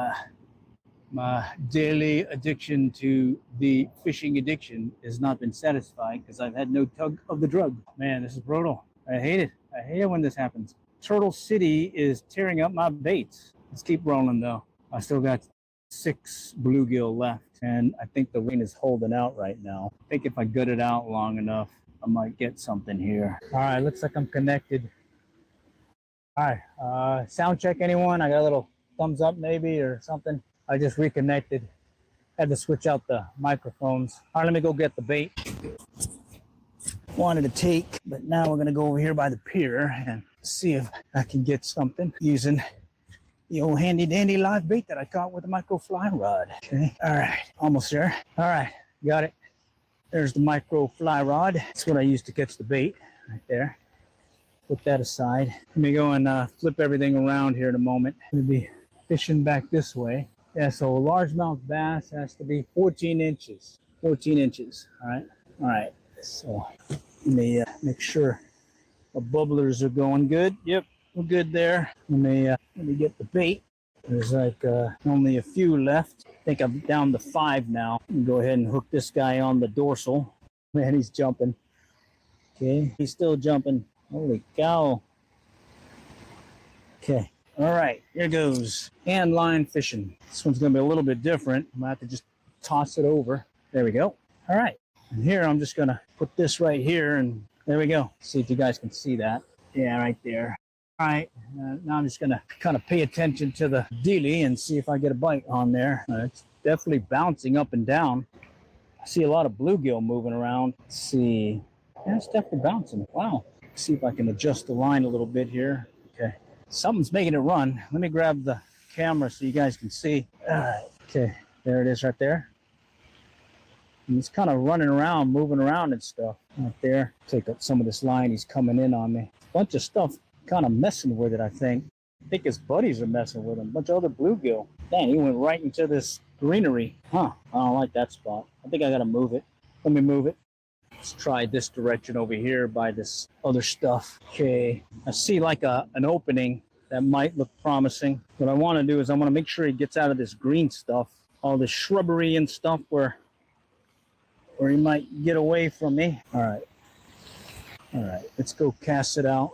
S1: my daily addiction to the fishing addiction has not been satisfied because I've had no tug of the drug. Man, this is brutal. I hate it. I hate it when this happens. Turtle City is tearing up my baits. Let's keep rolling though. I still got 6 bluegill left, and I think the rain is holding out right now. I think if I gut it out long enough, I might get something here. All right, looks like I'm connected. All right, sound check anyone? I got a little thumbs up maybe or something. I just reconnected. Had to switch out the microphones. All right, let me go get the bait. wanted to take, but now we're gonna go over here by the pier and see if I can get something using the old handy dandy live bait that I caught with a micro fly rod. Okay, all right, almost there. All right, got it. There's the micro fly rod. That's what I used to catch the bait right there. Put that aside. Let me go and flip everything around here in a moment. We'll be fishing back this way. Yeah, so a largemouth bass has to be 14 inches. 14 inches, all right? All right, so let me make sure the bubblers are going good. Yep, we're good there. Let me get the bait. There's like only a few left. I think I'm down to 5 now. Go ahead and hook this guy on the dorsal. Man, he's jumping. Okay, he's still jumping. Holy cow. Okay, all right, here goes. Handline fishing. This one's gonna be a little bit different. I'm gonna have to just toss it over. There we go. All right, and here I'm just gonna put this right here, and there we go. See if you guys can see that. Yeah, right there. All right, now I'm just gonna kind of pay attention to the dealie and see if I get a bite on there. It's definitely bouncing up and down. I see a lot of bluegill moving around. Let's see. Yeah, it's definitely bouncing. Wow. Let's see if I can adjust the line a little bit here. Okay. Something's making it run. Let me grab the camera so you guys can see. All right. Okay. There it is right there. And he's kind of running around, moving around and stuff right there. Take up some of this line. He's coming in on me. Bunch of stuff kind of messing with it, I think. I think his buddies are messing with him. Bunch of other bluegill. Dang, he went right into this greenery. Huh. I don't like that spot. I think I got to move it. Let me move it. Let's try this direction over here by this other stuff. Okay. I see like an opening that might look promising. What I want to do is I want to make sure he gets out of this green stuff. All this shrubbery and stuff where he might get away from me. All right. All right. Let's go cast it out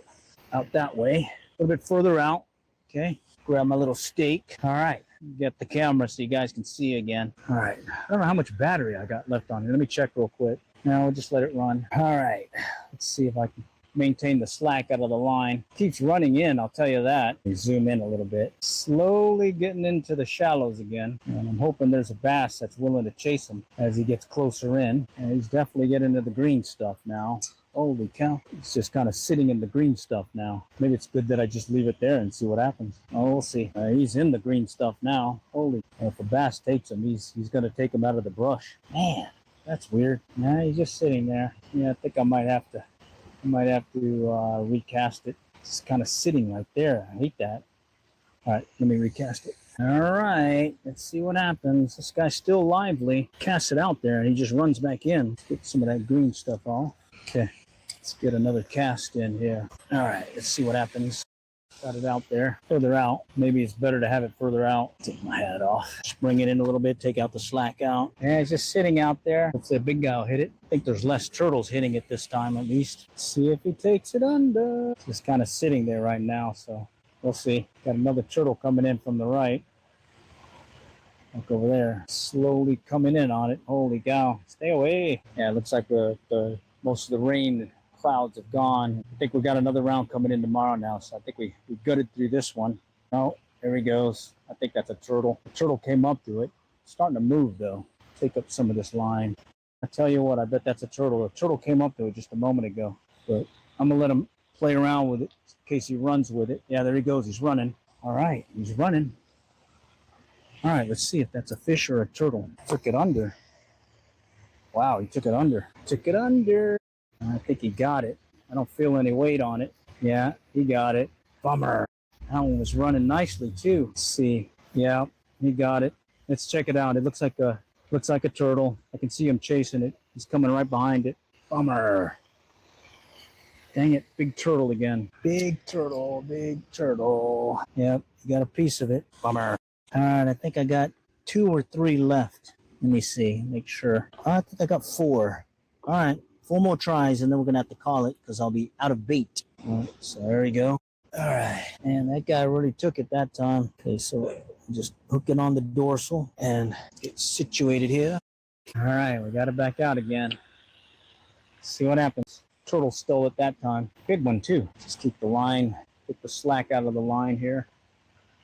S1: that way. A little bit further out. Okay. Grab my little stake. All right. Get the camera so you guys can see again. All right. I don't know how much battery I got left on here. Let me check real quick. Now we'll just let it run. All right. Let's see if I can maintain the slack out of the line. Keeps running in, I'll tell you that. Let me zoom in a little bit. Slowly getting into the shallows again. And I'm hoping there's a bass that's willing to chase him as he gets closer in. And he's definitely getting into the green stuff now. Holy cow. It's just kind of sitting in the green stuff now. Maybe it's good that I just leave it there and see what happens. Oh, we'll see. He's in the green stuff now. Holy. If a bass takes him, he's going to take him out of the brush. Man, that's weird. Nah, he's just sitting there. Yeah, I think I might have to recast it. It's kind of sitting right there. I hate that. All right, let me recast it. All right, let's see what happens. This guy's still lively. Cast it out there, and he just runs back in. Let's get some of that green stuff off. Okay. Let's get another cast in here. All right, let's see what happens. Got it out there, further out. Maybe it's better to have it further out. Take my hat off. Just bring it in a little bit, take out the slack out. And it's just sitting out there. Hopefully a big guy will hit it. I think there's less turtles hitting it this time at least. Let's see if he takes it under. It's just kind of sitting there right now, so we'll see. Got another turtle coming in from the right. Look over there. Slowly coming in on it. Holy cow. Stay away. Yeah, it looks like the most of the rain clouds have gone. I think we got another round coming in tomorrow now, so I think we gutted through this one. Oh, there he goes. I think that's a turtle. The turtle came up to it. It's starting to move though. Take up some of this line. I tell you what, I bet that's a turtle. A turtle came up to it just a moment ago, but I'm gonna let him play around with it in case he runs with it. Yeah, there he goes. He's running. All right, he's running. All right, let's see if that's a fish or a turtle. Took it under. Wow, he took it under. Took it under. I think he got it. I don't feel any weight on it. Yeah, he got it. Bummer. That one was running nicely too. Let's see. Yeah, he got it. Let's check it out. It looks like a turtle. I can see him chasing it. He's coming right behind it. Bummer. Dang it, big turtle again. Big turtle, big turtle. Yep, you got a piece of it. Bummer. All right, I think I got 2 or 3 left. Let me see, make sure. I think I got 4. All right, 4 more tries, and then we're going to have to call it because I'll be out of bait. All right, so there we go. All right, and that guy really took it that time. Okay, so just hook it on the dorsal and get situated here. All right, we got it back out again. See what happens. Turtle stole it that time. Big one, too. Just keep the line, get the slack out of the line here.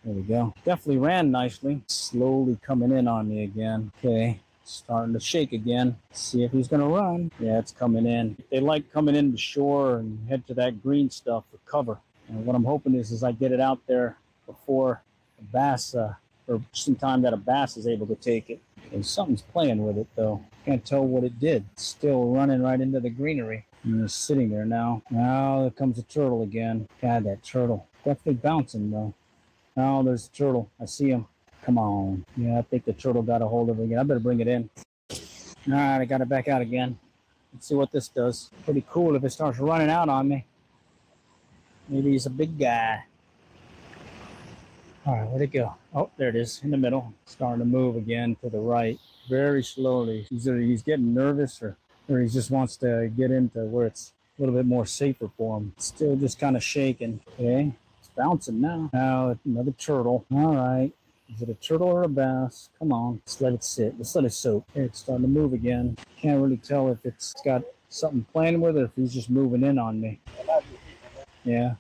S1: There we go. Definitely ran nicely. Slowly coming in on me again. Okay. Starting to shake again. See if he's going to run. Yeah, it's coming in. They like coming in the shore and head to that green stuff for cover. And what I'm hoping is I get it out there before a bass, or sometime that a bass is able to take it. And something's playing with it, though. Can't tell what it did. It's still running right into the greenery. And it's sitting there now. Now there comes a turtle again. God, that turtle. Definitely bouncing, though. Now there's the turtle. I see him. Come on. Yeah, I think the turtle got a hold of it again. I better bring it in. All right, I got it back out again. Let's see what this does. Pretty cool if it starts running out on me. Maybe he's a big guy. All right, where'd it go? Oh, there it is, in the middle. Starting to move again to the right, very slowly. Either he's getting nervous or he just wants to get into where it's a little bit more safer for him. Still just kind of shaking. Okay, it's bouncing now. Now another turtle. All right. Is it a turtle or a bass? Come on, let's let it sit. Let's let it soak. Okay, it's starting to move again. Can't really tell if it's got something playing with it or if he's just moving in on me. Yeah.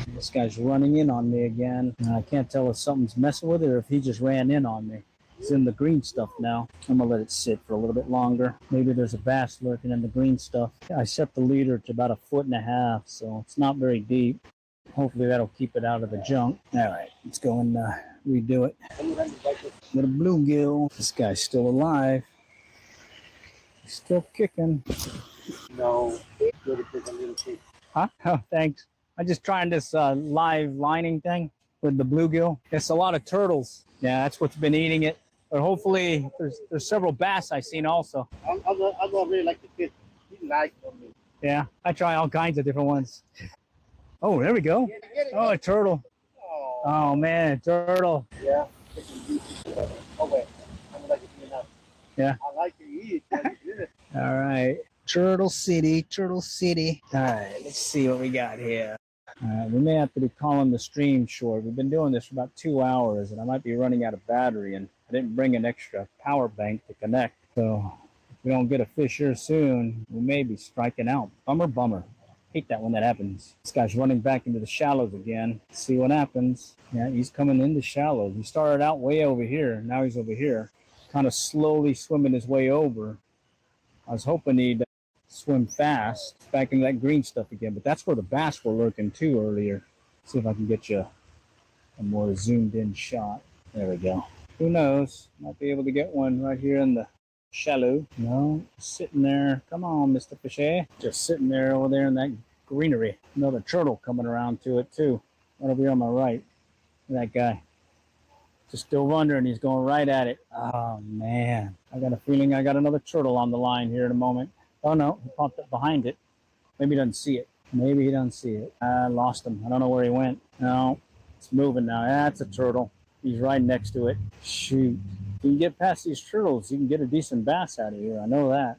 S1: This guy's running in on me again. I can't tell if something's messing with it or if he just ran in on me. It's in the green stuff now. I'm going to let it sit for a little bit longer. Maybe there's a bass lurking in the green stuff. I set the leader to about 1.5 feet, so it's not very deep. Hopefully that'll keep it out of the junk. All right, let's go and redo it. With a bluegill. This guy's still alive. He's still kicking.
S2: No.
S1: Huh? Oh, thanks. I'm just trying this live lining thing with the bluegill. It's a lot of turtles. Yeah, that's what's been eating it. But hopefully, there's several bass I've seen also.
S2: I don't really like the fish. He likes me.
S1: Yeah, I try all kinds of different ones. Oh, there we go. Oh, a turtle. Oh, man, a turtle.
S2: Yeah. Oh, wait. I don't like it enough.
S1: Yeah.
S2: I like to eat it.
S1: All right. Turtle City, Turtle City. All right, let's see what we got here. We may have to be calling the stream short. We've been doing this for about 2 hours, and I might be running out of battery, and I didn't bring an extra power bank to connect. So if we don't get a fish here soon, we may be striking out. Bummer. Hate that when that happens. This guy's running back into the shallows again. See what happens. Yeah, he's coming into shallows. He started out way over here. Now he's over here, kind of slowly swimming his way over. I was hoping he'd swim fast back into that green stuff again, but that's where the bass were lurking too earlier. See if I can get you a more zoomed in shot. There we go. Who knows? Might be able to get one right here in the shallow. No, sitting there. Come on, Mr. Fisher. Just sitting there over there in that greenery. Another turtle coming around to it too. Right over here on my right. That guy. Just still wondering, he's going right at it. Oh man. I got a feeling I got another turtle on the line here in a moment. Oh no, he popped up behind it. Maybe he doesn't see it. Maybe he doesn't see it. I lost him. I don't know where he went. No, it's moving now. That's a turtle. He's right next to it. Shoot. If you can get past these turtles, you can get a decent bass out of here. I know that.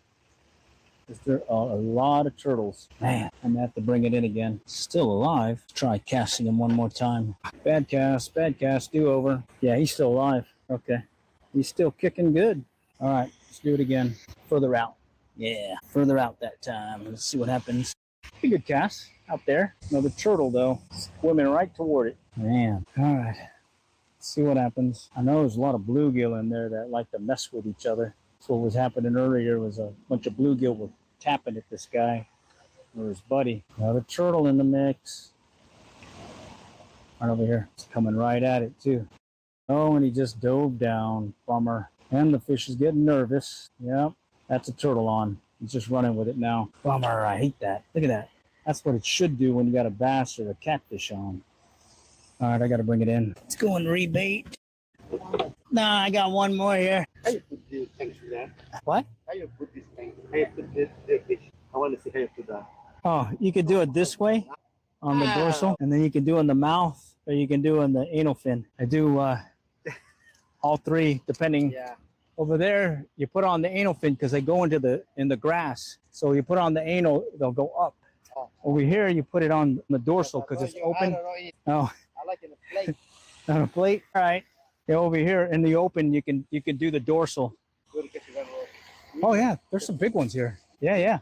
S1: There are a lot of turtles. Man, I'm going to have to bring it in again. Still alive. Let's try casting him one more time. Bad cast, do over. Yeah, he's still alive. Okay. He's still kicking good. All right, let's do it again. Further out. Yeah, further out that time. Let's see what happens. Pretty good cast out there. Another turtle, though, swimming right toward it. Man, all right. Let's see what happens. I know there's a lot of bluegill in there that like to mess with each other. So what was happening earlier was a bunch of bluegill were tapping at this guy or his buddy. Another turtle in the mix. Right over here. It's coming right at it, too. Oh, and he just dove down. Bummer. And the fish is getting nervous. Yep. That's a turtle on. He's just running with it now. Bummer, I hate that. Look at that. That's what it should do when you got a bass or a catfish on. All right, I got to bring it in. Let's go and rebait. Nah, I got one more here.
S2: How you put these things for that?
S1: What?
S2: How you put this thing? How you put this fish? I want to see how you put that.
S1: Oh, you could do it this way on the dorsal, and then you can do it in the mouth, or you can do it in the anal fin. I do all three, depending.
S2: Yeah.
S1: Over there, you put on the anal fin because they go into the grass. So you put on the anal, they'll go up.
S2: Oh.
S1: Over here, you put it on the dorsal because it's open. Oh,
S2: I like it in a plate.
S1: on a plate. All right. Yeah, over here in the open, you can do the dorsal. Oh yeah, there's some big ones here. Yeah.